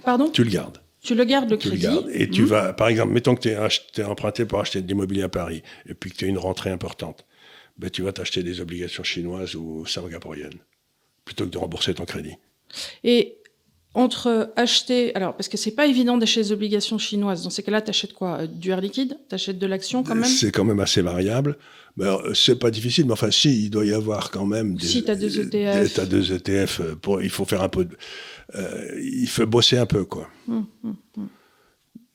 Pardon? Tu le gardes. Tu le gardes, le crédit. Le gardes, et tu vas, par exemple, mettons que tu es emprunté pour acheter de l'immobilier à Paris, et puis que tu as une rentrée importante. Ben, tu vas t'acheter des obligations chinoises ou singapouriennes, plutôt que de rembourser ton crédit. Et entre acheter... Alors, parce que c'est pas évident d'acheter des obligations chinoises. Dans ces cas-là, tu achètes quoi? Du air liquide? Tu achètes de l'action quand même? C'est quand même assez variable. Ben, c'est pas difficile, mais enfin, si, il doit y avoir quand même... Si tu as 2 ETF. Tu as 2 ETF, il faut faire un peu... il faut bosser un peu, quoi.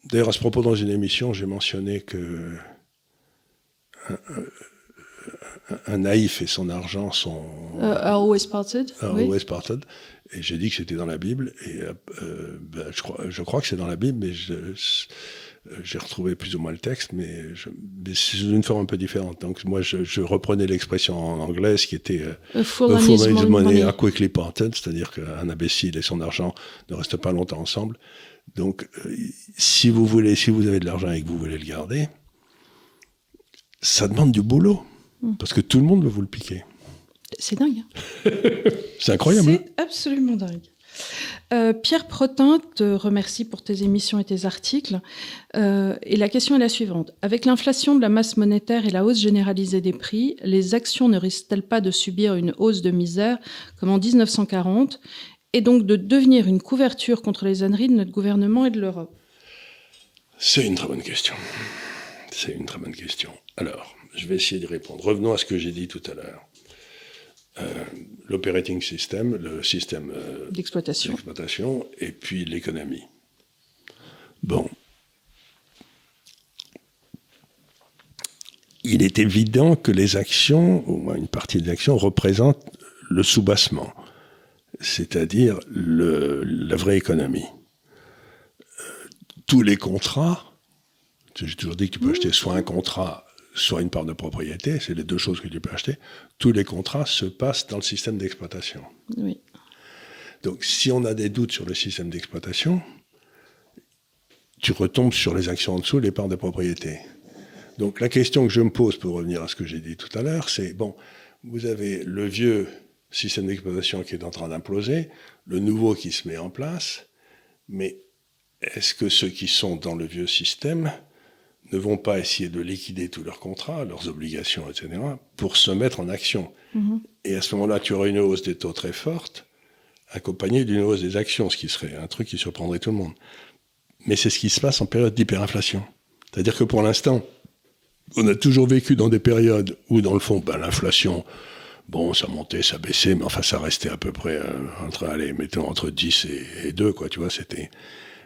D'ailleurs, à ce propos, dans une émission, j'ai mentionné que un naïf et son argent sont... always parted. Always parted. Et j'ai dit que c'était dans la Bible. Et je crois que c'est dans la Bible, mais j'ai retrouvé plus ou moins le texte, mais c'est sous une forme un peu différente. Donc moi, je reprenais l'expression en anglais, qui était a fool and money are quickly parted, c'est-à-dire qu'un imbécile et son argent ne restent pas longtemps ensemble. Donc, si vous avez de l'argent et que vous voulez le garder, ça demande du boulot, parce que tout le monde veut vous le piquer. C'est dingue. C'est incroyable. C'est absolument dingue. Pierre Protin te remercie pour tes émissions et tes articles. Et la question est la suivante. Avec l'inflation de la masse monétaire et la hausse généralisée des prix, les actions ne risquent-elles pas de subir une hausse de misère comme en 1940 et donc de devenir une couverture contre les âneries de notre gouvernement et de l'Europe? C'est une très bonne question. Alors, je vais essayer d'y répondre. Revenons à ce que j'ai dit tout à l'heure. L'operating system, le système d'exploitation, et puis l'économie. Bon. Il est évident que les actions, au moins une partie des actions, représentent le soubassement. c'est-à-dire la vraie économie. Tous les contrats, j'ai toujours dit que tu peux acheter soit un contrat, soit une part de propriété, c'est les deux choses que tu peux acheter. Tous les contrats se passent dans le système d'exploitation. Oui. Donc, si on a des doutes sur le système d'exploitation, tu retombes sur les actions en dessous, les parts de propriété. Donc, la question que je me pose, pour revenir à ce que j'ai dit tout à l'heure, c'est, bon, vous avez le vieux système d'exploitation qui est en train d'imploser, le nouveau qui se met en place, mais est-ce que ceux qui sont dans le vieux système ne vont pas essayer de liquider tous leurs contrats, leurs obligations, etc., pour se mettre en action? Et à ce moment-là, tu auras une hausse des taux très forte, accompagnée d'une hausse des actions, ce qui serait un truc qui surprendrait tout le monde. Mais c'est ce qui se passe en période d'hyperinflation. C'est-à-dire que pour l'instant, on a toujours vécu dans des périodes où, dans le fond, l'inflation, bon, ça montait, ça baissait, mais enfin, ça restait à peu près entre 10 et 2, quoi, tu vois, c'était...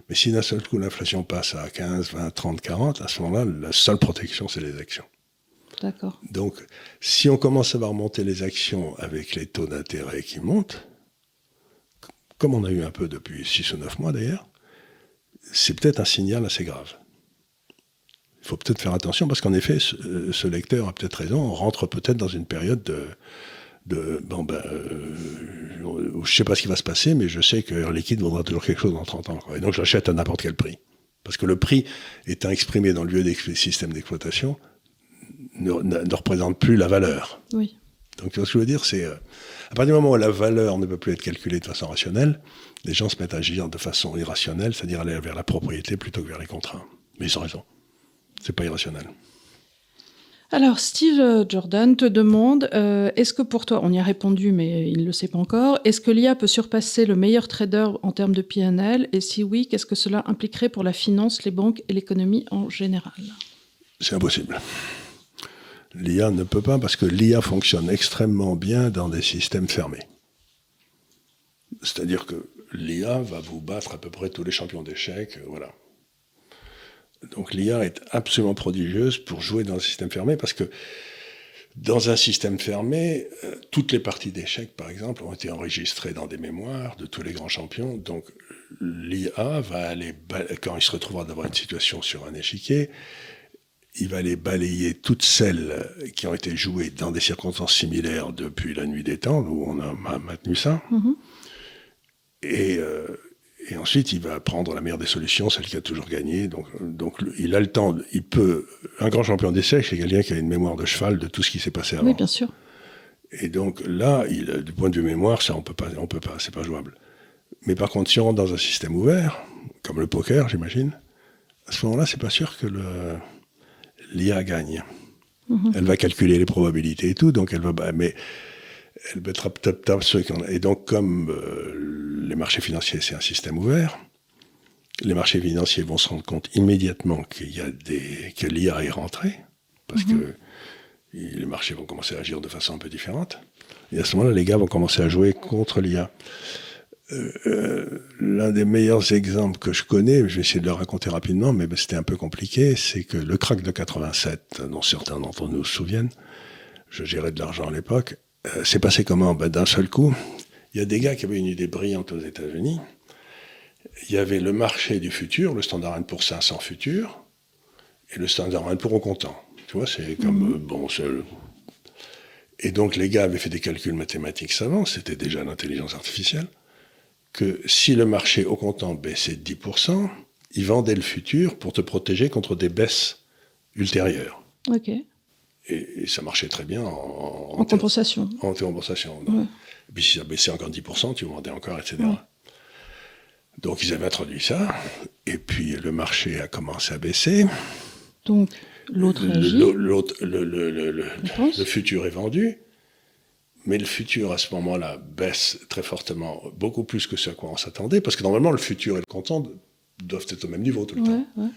Mais si d'un seul coup, l'inflation passe à 15, 20, 30, 40, à ce moment-là, la seule protection, c'est les actions. D'accord. Donc, si on commence à voir monter les actions avec les taux d'intérêt qui montent, comme on a eu un peu depuis 6 ou 9 mois d'ailleurs, c'est peut-être un signal assez grave. Il faut peut-être faire attention parce qu'en effet, ce lecteur a peut-être raison, on rentre peut-être dans une période où je ne sais pas ce qui va se passer, mais je sais que Air Liquide vaudra toujours quelque chose dans 30 ans. Quoi. Et donc je l'achète à n'importe quel prix. Parce que le prix étant exprimé dans le vieux système d'exploitation ne représente plus la valeur. Oui. Donc tu vois ce que je veux dire, c'est à partir du moment où la valeur ne peut plus être calculée de façon rationnelle, les gens se mettent à agir de façon irrationnelle, c'est-à-dire aller vers la propriété plutôt que vers les contrats. Mais ils ont raison. C'est pas irrationnel. Alors, Steve Jordan te demande, est-ce que pour toi, on y a répondu, mais il ne le sait pas encore, est-ce que l'IA peut surpasser le meilleur trader en termes de PNL? Et si oui, qu'est-ce que cela impliquerait pour la finance, les banques et l'économie en général? C'est impossible. L'IA ne peut pas parce que l'IA fonctionne extrêmement bien dans des systèmes fermés. C'est-à-dire que l'IA va vous battre à peu près tous les champions d'échecs, voilà. Donc l'IA est absolument prodigieuse pour jouer dans un système fermé parce que dans un système fermé, toutes les parties d'échecs, par exemple, ont été enregistrées dans des mémoires de tous les grands champions. Donc l'IA va aller, quand il se retrouvera devant une situation sur un échiquier, il va aller balayer toutes celles qui ont été jouées dans des circonstances similaires depuis la nuit des temps, où on a maintenu ça. Et ensuite, il va prendre la meilleure des solutions, celle qui a toujours gagné. Donc il a le temps, un grand champion d'échecs, c'est quelqu'un qui a une mémoire de cheval de tout ce qui s'est passé avant. Oui, bien sûr. Et donc là, du point de vue mémoire, ça, on peut pas, c'est pas jouable. Mais par contre, si on rentre dans un système ouvert, comme le poker, j'imagine, à ce moment-là, c'est pas sûr que l'IA gagne. Elle va calculer les probabilités et tout, donc elle mettra tap ceux qui en ont. Et donc, comme les marchés financiers, c'est un système ouvert, les marchés financiers vont se rendre compte immédiatement que l'IA est rentrée, parce que les marchés vont commencer à agir de façon un peu différente. Et à ce moment-là, les gars vont commencer à jouer contre l'IA. L'un des meilleurs exemples que je connais, je vais essayer de le raconter rapidement, mais c'était un peu compliqué, c'est que le krach de 87, dont certains d'entre nous se souviennent, je gérais de l'argent à l'époque, c'est passé comment? D'un seul coup, il y a des gars qui avaient une idée brillante aux États-Unis. Il y avait le marché du futur, le Standard & Poor's 500 futur, et le Standard & Poor's au comptant. Tu vois, c'est comme Et donc les gars avaient fait des calculs mathématiques savants, c'était déjà l'intelligence artificielle, que si le marché au comptant baissait de 10%, ils vendaient le futur pour te protéger contre des baisses ultérieures. Ok. Et ça marchait très bien en compensation. En compensation. Ouais. Et puis si ça baissait encore 10%, tu vendais encore, etc. Ouais. Donc ils avaient introduit ça, et puis le marché a commencé à baisser. Donc l'autre agit. Le futur est vendu, mais le futur à ce moment-là baisse très fortement, beaucoup plus que ce à quoi on s'attendait, parce que normalement le futur et le comptant doivent être au même niveau tout le temps. Ouais.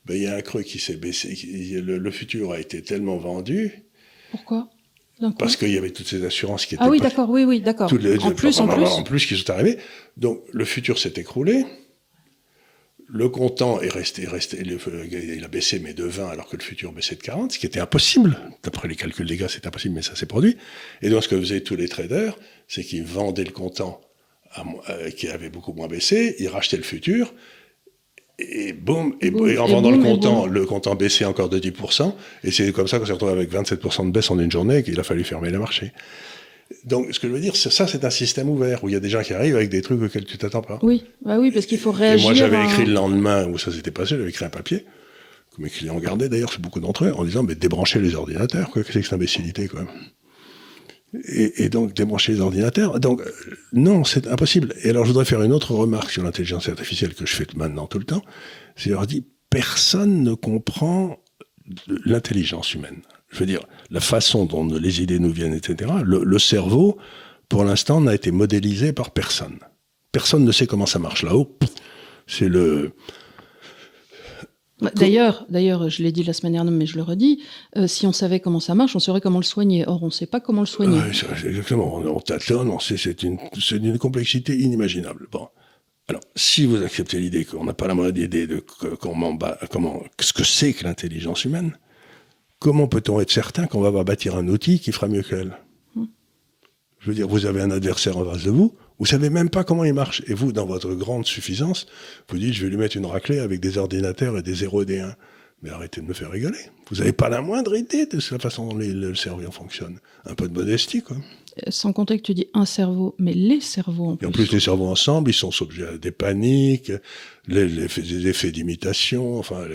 Ben, il y a un creux qui s'est baissé. Le futur a été tellement vendu. Pourquoi? Parce qu'il y avait toutes ces assurances qui étaient... Ah oui, d'accord, oui, d'accord. En plus qui sont arrivées. Donc, le futur s'est écroulé. Le comptant est resté, il a baissé, mais de 20, alors que le futur baissait de 40, ce qui était impossible. D'après les calculs des gars, c'était impossible, mais ça s'est produit. Et donc, ce que faisaient tous les traders, c'est qu'ils vendaient le comptant qui avait beaucoup moins baissé, il rachetait le futur, et boum, et en vendant le comptant baissait encore de 10%, et c'est comme ça qu'on s'est retrouvé avec 27% de baisse en une journée, et qu'il a fallu fermer le marché. Donc, ce que je veux dire, c'est un système ouvert, où il y a des gens qui arrivent avec des trucs auxquels tu t'attends pas. Oui, parce qu'il faut réagir. Et moi, j'avais écrit le lendemain où ça s'était passé, j'avais écrit un papier, que mes clients gardaient d'ailleurs, c'est beaucoup d'entre eux, en disant, mais débranchez les ordinateurs, quoi, qu'est-ce que cette imbécilité, quoi. Et donc, débrancher les ordinateurs. Donc, non, c'est impossible. Et alors, je voudrais faire une autre remarque sur l'intelligence artificielle que je fais maintenant tout le temps. C'est leur dire, personne ne comprend l'intelligence humaine. Je veux dire, la façon dont les idées nous viennent, etc. Le cerveau, pour l'instant, n'a été modélisé par personne. Personne ne sait comment ça marche là-haut. C'est le... D'ailleurs, je l'ai dit la semaine dernière, mais je le redis, si on savait comment ça marche, on saurait comment le soigner. Or, on ne sait pas comment le soigner. Exactement, on tâtonne, c'est une complexité inimaginable. Bon. Alors, si vous acceptez l'idée qu'on n'a pas la moindre idée de ce que c'est que l'intelligence humaine, comment peut-on être certain qu'on va bâtir un outil qui fera mieux qu'elle ? Je veux dire, vous avez un adversaire en face de vous, vous savez même pas comment il marche. Et vous, dans votre grande suffisance, vous dites, je vais lui mettre une raclée avec des ordinateurs et des 0 et des 1. Mais arrêtez de me faire rigoler. Vous n'avez pas la moindre idée de la façon dont le cerveau fonctionne. Un peu de modestie, quoi. Sans compter que tu dis un cerveau, mais les cerveaux en plus. Et en plus, les cerveaux ensemble, ils sont sujets à des paniques, des effets d'imitation, enfin...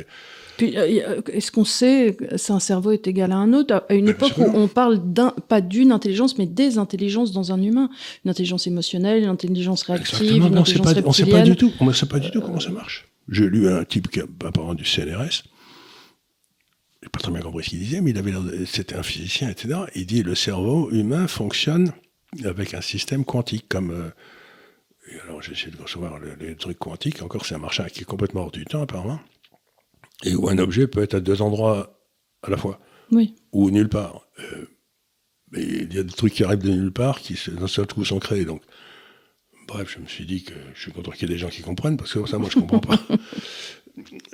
Puis, est-ce qu'on sait que un cerveau est égal à un autre ? À une époque où on parle pas d'une intelligence, mais des intelligences dans un humain. Une intelligence émotionnelle, une intelligence réactive, une intelligence reptilienne. On ne sait pas du tout comment ça marche. J'ai lu un type qui apparemment du CNRS. J'ai pas très bien compris ce qu'il disait, mais c'était un physicien, etc. Il dit le cerveau humain fonctionne avec un système quantique, comme... et alors j'ai essayé de concevoir les trucs quantiques. Encore, c'est un marché qui est complètement hors du temps, apparemment. Et où un objet peut être à 2 endroits à la fois. Oui. Ou nulle part. Mais il y a des trucs qui arrivent de nulle part, qui d'un seul coup sont créés. Donc, bref, je me suis dit que je suis content qu'il y ait des gens qui comprennent, parce que ça, moi, je comprends pas.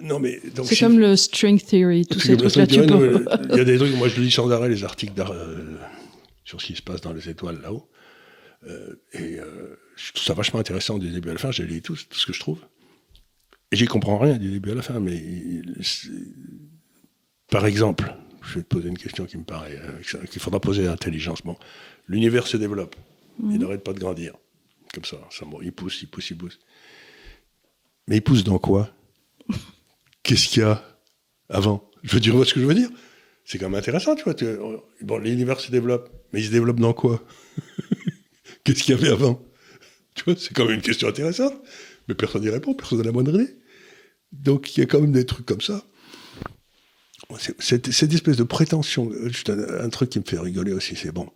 Non, mais donc, c'est comme le string theory, tous ces trucs-là. Il y a des trucs, moi je lis sans arrêt les articles sur ce qui se passe dans les étoiles là-haut. Je trouve ça vachement intéressant du début à la fin, j'ai lu tout ce que je trouve. Et j'y comprends rien du début à la fin, mais par exemple, je vais te poser une question qui me paraît qu'il faudra poser à l'intelligence. Bon, l'univers se développe, il n'arrête pas de grandir, comme ça il pousse. Mais il pousse dans quoi ? Qu'est-ce qu'il y a avant ? Je veux dire, ce que je veux dire ? C'est quand même intéressant, tu vois. Bon, l'univers se développe, mais il se développe dans quoi ? Qu'est-ce qu'il y avait avant ? Tu vois, c'est quand même une question intéressante, mais personne n'y répond, personne n'a la moindre idée. Donc, il y a quand même des trucs comme ça. Cette espèce de prétention, juste un truc qui me fait rigoler aussi, c'est bon.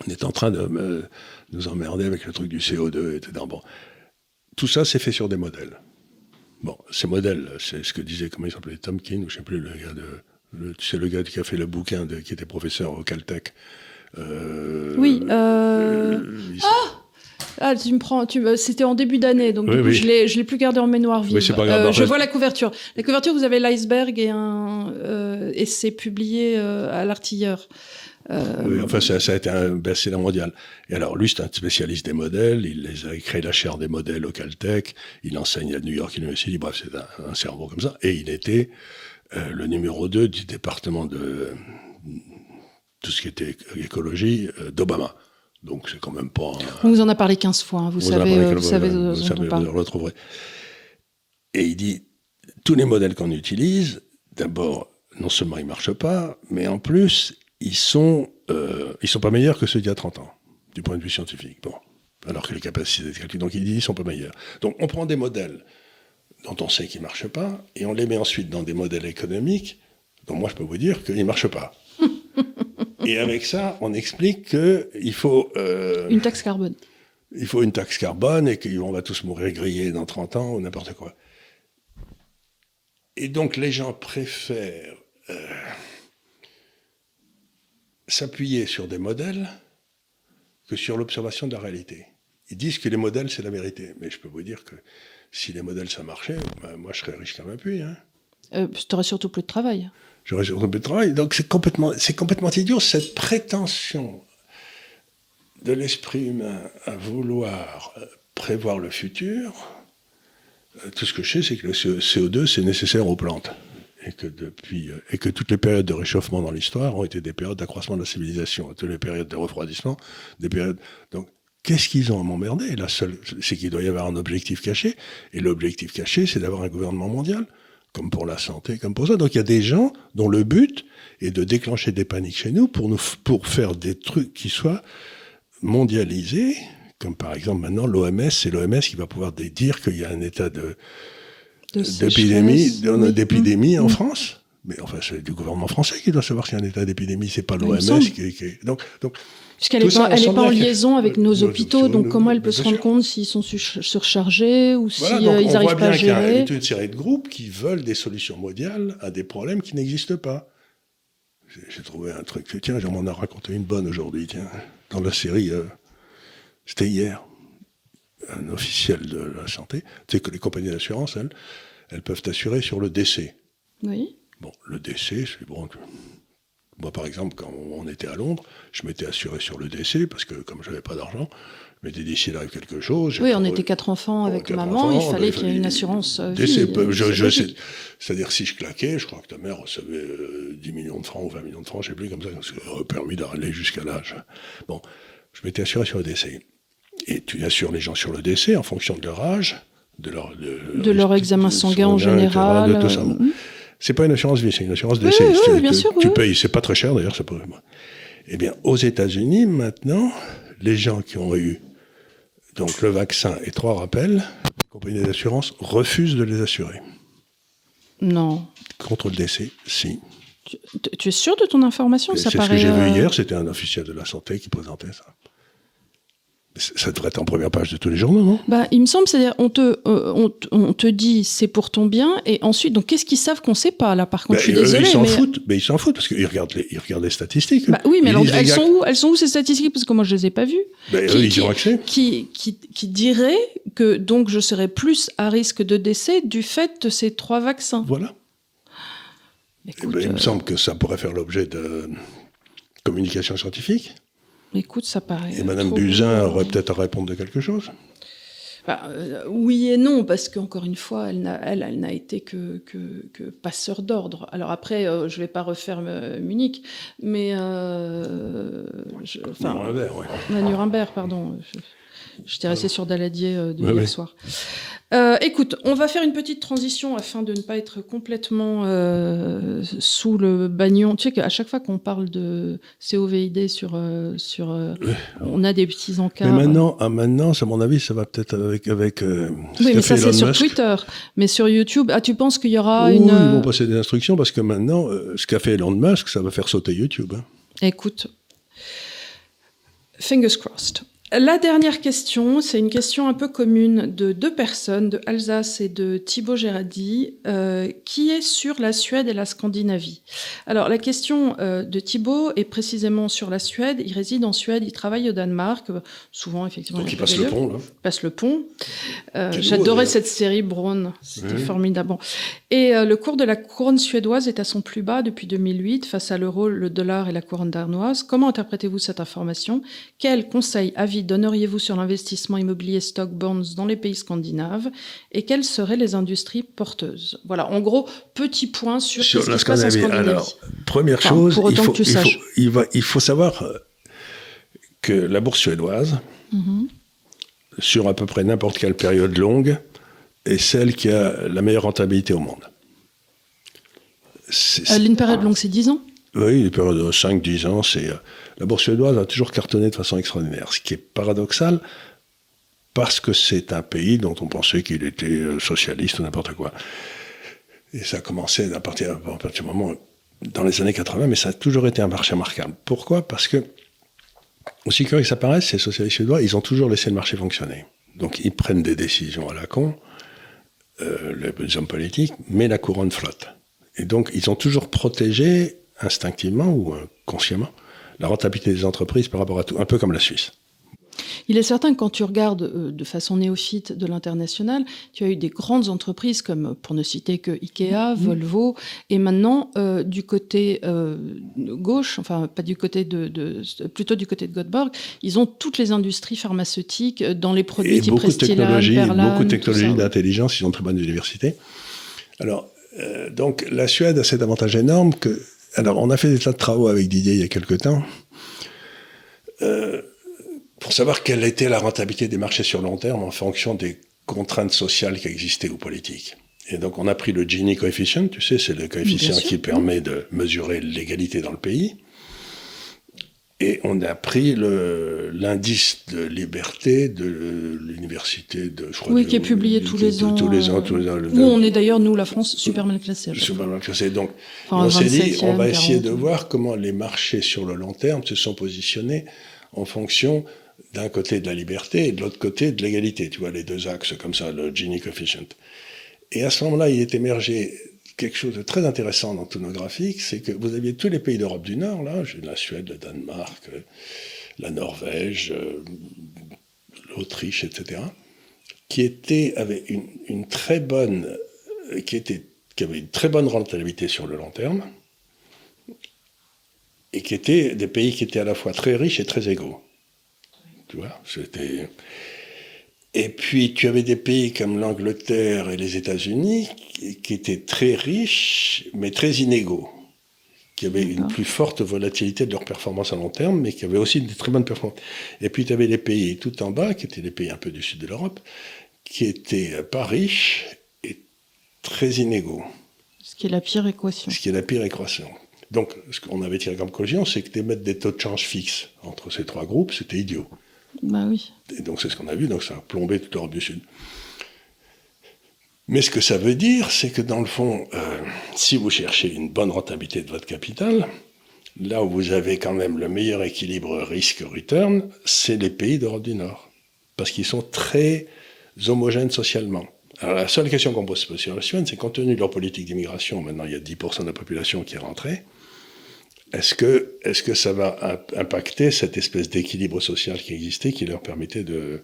On est en train de nous emmerder avec le truc du CO2, etc. Bon, tout ça, c'est fait sur des modèles. Bon, ces modèles, c'est ce que disait, comment il s'appelait, Tomkin, ou je ne sais plus, c'est le gars qui a fait le bouquin, qui était professeur au Caltech. Oui. Tu me prends. C'était en début d'année, donc du coup, je l'ai plus gardé en mémoire vive. Oui, c'est pas grave, je vois la couverture. La couverture, vous avez l'iceberg et c'est publié à l'Artilleur. Oui, enfin, ça a été un best-seller mondial. Et alors, lui, c'est un spécialiste des modèles. Il a créé la chaire des modèles au Caltech. Il enseigne à New York University. Bref, c'est un cerveau comme ça. Et il était le numéro 2 du département de tout ce qui était écologie d'Obama. Donc, c'est quand même pas... On vous en a parlé 15 fois. Hein. Vous savez, vous le retrouverez. Et il dit, tous les modèles qu'on utilise, d'abord, non seulement ils marchent pas, mais en plus... ils sont pas meilleurs que ceux d'il y a 30 ans, du point de vue scientifique. Bon, alors que les capacités de calcul, donc il dit, ils sont pas meilleurs. Donc on prend des modèles dont on sait qu'ils marchent pas, et on les met ensuite dans des modèles économiques, dont moi je peux vous dire qu'ils marchent pas. Et avec ça, on explique qu'il faut... une taxe carbone. Il faut une taxe carbone, et qu'on va tous mourir grillés dans 30 ans, ou n'importe quoi. Et donc les gens préfèrent... s'appuyer sur des modèles que sur l'observation de la réalité. Ils disent que les modèles, c'est la vérité. Mais je peux vous dire que si les modèles, ça marchait, moi, je serais riche comme un puits. Hein. Tu aurais surtout plus de travail. J'aurais surtout plus de travail. Donc, c'est complètement idiot, cette prétention de l'esprit humain à vouloir prévoir le futur, tout ce que je sais, c'est que le CO2, c'est nécessaire aux plantes. Et que toutes les périodes de réchauffement dans l'histoire ont été des périodes d'accroissement de la civilisation. Toutes les périodes de refroidissement, des périodes... Donc, qu'est-ce qu'ils ont à m'emmerder ? La seule, c'est qu'il doit y avoir un objectif caché. Et l'objectif caché, c'est d'avoir un gouvernement mondial, comme pour la santé, comme pour ça. Donc, il y a des gens dont le but est de déclencher des paniques chez nous pour faire des trucs qui soient mondialisés, comme par exemple maintenant l'OMS, c'est l'OMS qui va pouvoir dire qu'il y a un état d'épidémie en France. Mais enfin, c'est du gouvernement français qui doit savoir s'il y a un état d'épidémie, c'est pas l'OMS qui... Donc, puisqu'elle n'est pas en liaison avec nos hôpitaux, donc comment elle peut se rendre compte s'ils sont surchargés ou s'ils n'arrivent pas à gérer ? On voit bien qu'il y a toute une série de groupes qui veulent des solutions mondiales à des problèmes qui n'existent pas. J'ai trouvé un truc, tiens, j'en m'en ai raconté une bonne aujourd'hui, tiens, dans la série, c'était hier, un officiel de la santé, tu sais que les compagnies d'assurance, elles peuvent assurer sur le décès. Oui. Bon, le décès, c'est bon. Moi, par exemple, quand on était à Londres, je m'étais assuré sur le décès, parce que comme je n'avais pas d'argent, je m'étais dit s'il arrive quelque chose... Oui, on était 4 enfants avec maman, il fallait qu'il y ait une assurance décès, c'est-à-dire, si je claquais, je crois que ta mère recevait 10 millions de francs ou 20 millions de francs, je ne sais plus, comme ça, ça aurait permis d'aller jusqu'à l'âge. Bon, je m'étais assuré sur le décès. Et tu assures les gens sur le décès en fonction de leur âge, de leur examen sanguin en général. De tout ça. C'est pas une assurance vie, c'est une assurance décès. Oui, bien sûr. Tu payes, c'est pas très cher d'ailleurs. Eh bien, aux États-Unis, maintenant, les gens qui ont eu donc le vaccin et 3 rappels, les compagnies d'assurance refusent de les assurer. Non. Contre le décès, si. Tu es sûr de ton information ? C'est ce que j'ai vu hier, c'était un officiel de la santé qui présentait ça. Ça devrait être en première page de tous les journaux, non ? Il me semble, c'est-à-dire, on te dit c'est pour ton bien, et ensuite, donc qu'est-ce qu'ils savent qu'on ne sait pas, là, par contre, je suis désolée. Ils s'en foutent, parce qu'ils regardent les statistiques. Oui, mais alors, elles sont où ces statistiques ? Parce que moi, je ne les ai pas vues. Ils ont accès. Qui dirait que, donc, je serais plus à risque de décès du fait de ces 3 vaccins. Voilà. Écoute, il me semble que ça pourrait faire l'objet de communication scientifique. Écoute, ça paraît... Et Mme Buzyn aurait peut-être à répondre de quelque chose ? Oui et non, parce qu'encore une fois, elle n'a été que passeur d'ordre. Alors après, je ne vais pas refaire Munich, mais... Nuremberg, pardon. J'étais restée sur Daladier hier soir. Écoute, on va faire une petite transition afin de ne pas être complètement sous le bagnon. Tu sais qu'à chaque fois qu'on parle de COVID sur on a des petits encarts. Mais maintenant, à mon avis, ça va peut-être avec oui, mais ça c'est sur Twitter. Mais sur YouTube, tu penses qu'il y aura une... Oui, ils vont passer des instructions parce que maintenant, ce qu'a fait Elon Musk, ça va faire sauter YouTube. Hein. Écoute, fingers crossed. La dernière question, c'est une question un peu commune de 2 personnes, de Alsace et de Thibaut Gérardi, qui est sur la Suède et la Scandinavie. Alors, la question de Thibaut est précisément sur la Suède. Il réside en Suède, il travaille au Danemark, souvent, effectivement. Donc, il passe le pont, là. Passe le pont. J'adorais cette série, Braun. C'était formidable. Bon. Et le cours de la couronne suédoise est à son plus bas depuis 2008, face à l'euro, le dollar et la couronne danoise. Comment interprétez-vous cette information ? Quels conseils, avis donneriez-vous sur l'investissement immobilier stock bonds dans les pays scandinaves et quelles seraient les industries porteuses ? Voilà, en gros, petit point sur ce qui se passe en Scandinavie. Alors, première chose, il faut savoir que la bourse suédoise, sur à peu près n'importe quelle période longue, est celle qui a la meilleure rentabilité au monde. Une période longue, c'est 10 ans ? Oui, une période de 5-10 ans, la bourse suédoise a toujours cartonné de façon extraordinaire, ce qui est paradoxal parce que c'est un pays dont on pensait qu'il était socialiste ou n'importe quoi. Et ça a commencé à partir du moment, dans les années 80, mais ça a toujours été un marché remarquable. Pourquoi ? Parce que, aussi curieux que ça paraisse, ces socialistes suédois, ils ont toujours laissé le marché fonctionner. Donc ils prennent des décisions à la con, les hommes politiques, mais la couronne flotte. Et donc ils ont toujours protégé instinctivement ou consciemment la rentabilité des entreprises par rapport à tout, un peu comme la Suisse. Il est certain que quand tu regardes de façon néophyte de l'international, tu as eu des grandes entreprises comme, pour ne citer que Ikea, Volvo, et maintenant, du côté gauche, enfin pas du côté plutôt du côté de Göteborg, ils ont toutes les industries pharmaceutiques dans les produits type Restylane, Perlane, beaucoup de technologies tout ça. d'intelligence, ils ont de très bonnes universités. Alors, donc la Suède a cet avantage énorme que... Alors, on a fait des tas de travaux avec Didier il y a quelque temps pour savoir quelle était la rentabilité des marchés sur long terme en fonction des contraintes sociales qui existaient ou politiques. Et donc, on a pris le Gini coefficient, tu sais, c'est le coefficient qui permet de mesurer l'égalité dans le pays. Et on a pris l'indice de liberté de l'université de... Je crois oui, qui est publié tous les ans. Où on est d'ailleurs, nous, la France, super mal classée. Super mal classée. Donc, enfin, on s'est dit, on va 40, essayer de voir comment les marchés sur le long terme se sont positionnés en fonction d'un côté de la liberté et de l'autre côté de l'égalité. Tu vois, les deux axes comme ça, le Gini coefficient. Et à ce moment-là, il est émergé quelque chose de très intéressant dans tous nos graphiques, c'est que vous aviez tous les pays d'Europe du Nord, là, la Suède, le Danemark, la Norvège, l'Autriche, etc., qui avaient une très bonne, qui avaient une très bonne rentabilité sur le long terme, et qui étaient des pays qui étaient à la fois très riches et très égaux. Tu vois, c'était... Et puis, tu avais des pays comme l'Angleterre et les États-Unis qui étaient très riches, mais très inégaux, qui avaient une plus forte volatilité de leur performance à long terme, mais qui avaient aussi des très bonnes performances. Et puis, tu avais les pays tout en bas, qui étaient les pays un peu du sud de l'Europe, qui étaient pas riches et très inégaux. Ce qui est la pire équation. Ce qui est la pire équation. Donc, ce qu'on avait tiré comme conclusion, c'est que d'émettre des taux de change fixes entre ces trois groupes, c'était idiot. Bah oui. Et donc c'est ce qu'on a vu, donc ça a plombé toute l'Europe du Sud. Mais ce que ça veut dire, c'est que dans le fond, si vous cherchez une bonne rentabilité de votre capital, là où vous avez quand même le meilleur équilibre risque-return, c'est les pays d'Europe du Nord. Parce qu'ils sont très homogènes socialement. Alors la seule question qu'on pose sur la Suède, c'est compte tenu de leur politique d'immigration, maintenant il y a 10% de la population qui est rentrée, est-ce que ça va impacter cette espèce d'équilibre social qui existait, qui leur permettait de...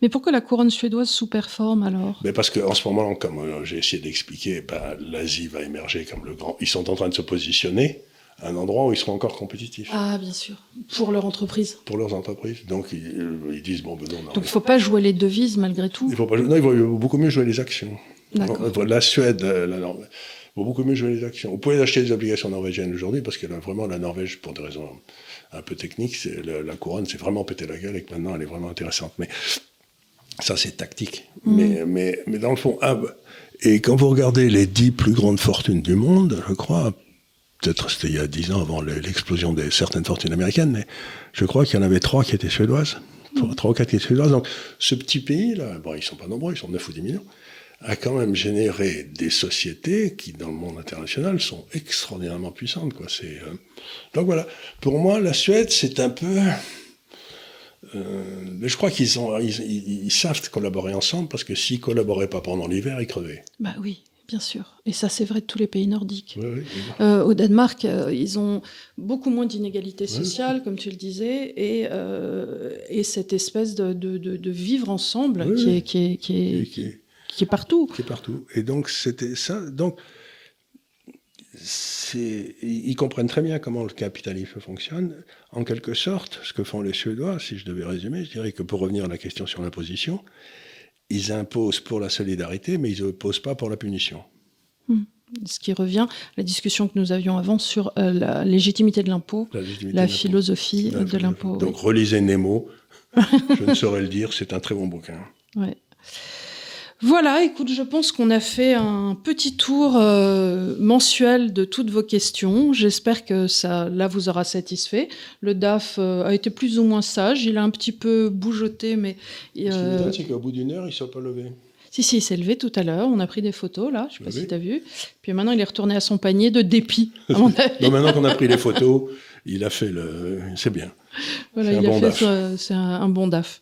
Mais pourquoi la couronne suédoise sous-performe alors ? Mais parce qu'en ce moment, comme j'ai essayé d'expliquer, l'Asie va émerger comme le grand... Ils sont en train de se positionner à un endroit où ils seront encore compétitifs. Ah, bien sûr. Pour leur entreprise. Pour leurs entreprises. Donc ils disent, bon, ben non. Donc il ne faut pas jouer les devises malgré tout. Il faut beaucoup mieux jouer les actions. D'accord. La Suède, il faut beaucoup mieux jouer les actions. Vous pouvez acheter des obligations norvégiennes aujourd'hui parce que là, vraiment, la Norvège, pour des raisons un peu techniques, la couronne s'est vraiment pété la gueule et que maintenant, elle est vraiment intéressante. Mais ça, c'est tactique. Mais dans le fond, et quand vous regardez les 10 plus grandes fortunes du monde, je crois, peut-être c'était il y a 10 ans avant l'explosion de certaines fortunes américaines, mais je crois qu'il y en avait 3 qui étaient suédoises. 3 ou 4 qui étaient suédoises. Donc, ce petit pays-là, bon, ils ne sont pas nombreux, ils sont 9 ou 10 millions, a quand même généré des sociétés qui, dans le monde international, sont extraordinairement puissantes, quoi. Donc voilà. Pour moi, la Suède, c'est un peu... mais je crois qu'ils savent collaborer ensemble, parce que s'ils ne collaboraient pas pendant l'hiver, ils crevaient. Bah oui, bien sûr. Et ça, c'est vrai de tous les pays nordiques. Oui, au Danemark, ils ont beaucoup moins d'inégalités sociales, comme tu le disais, et cette espèce de vivre ensemble qui est partout. Qui est partout. Et donc, c'était ça. Donc, ils comprennent très bien comment le capitalisme fonctionne. En quelque sorte, ce que font les Suédois, si je devais résumer, je dirais que pour revenir à la question sur l'imposition, ils imposent pour la solidarité, mais ils n'imposent pas pour la punition. Ce qui revient à la discussion que nous avions avant sur la légitimité de l'impôt, la philosophie de l'impôt. Donc, relisez Nemo. Je ne saurais le dire, c'est un très bon bouquin. Ouais. Voilà, écoute, je pense qu'on a fait un petit tour mensuel de toutes vos questions. J'espère que ça, là, vous aura satisfait. Le DAF a été plus ou moins sage. Il a un petit peu bougeoté, mais... Ce qui est drôle, c'est qu'au bout d'une heure, il ne s'est pas levé. Si, il s'est levé tout à l'heure. On a pris des photos, là. Je ne sais pas si Oui. tu as vu. Puis maintenant, il est retourné à son panier de dépit, à mon avis. Donc maintenant qu'on a pris les photos, il a fait le... C'est bien. Voilà, C'est un il a bon fait DAF. c'est un bon DAF.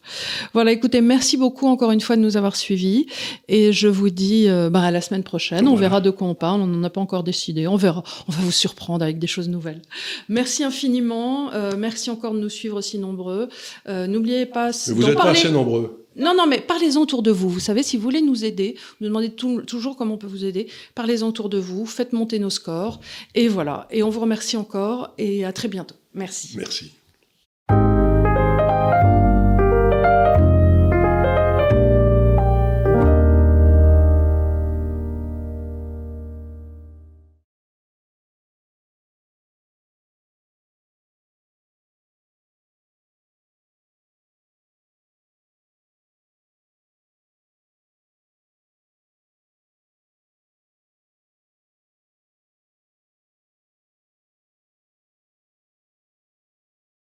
Voilà, écoutez, merci beaucoup encore une fois de nous avoir suivis. Et je vous dis à la semaine prochaine. On verra de quoi on parle. On n'en a pas encore décidé. On verra. On va vous surprendre avec des choses nouvelles. Merci infiniment. Merci encore de nous suivre si nombreux. N'oubliez pas... Mais vous n'êtes pas assez nombreux. Non, mais parlez-en autour de vous. Vous savez, si vous voulez nous aider, vous nous demandez toujours comment on peut vous aider, parlez-en autour de vous, faites monter nos scores. Et voilà. Et on vous remercie encore et à très bientôt. Merci. Merci.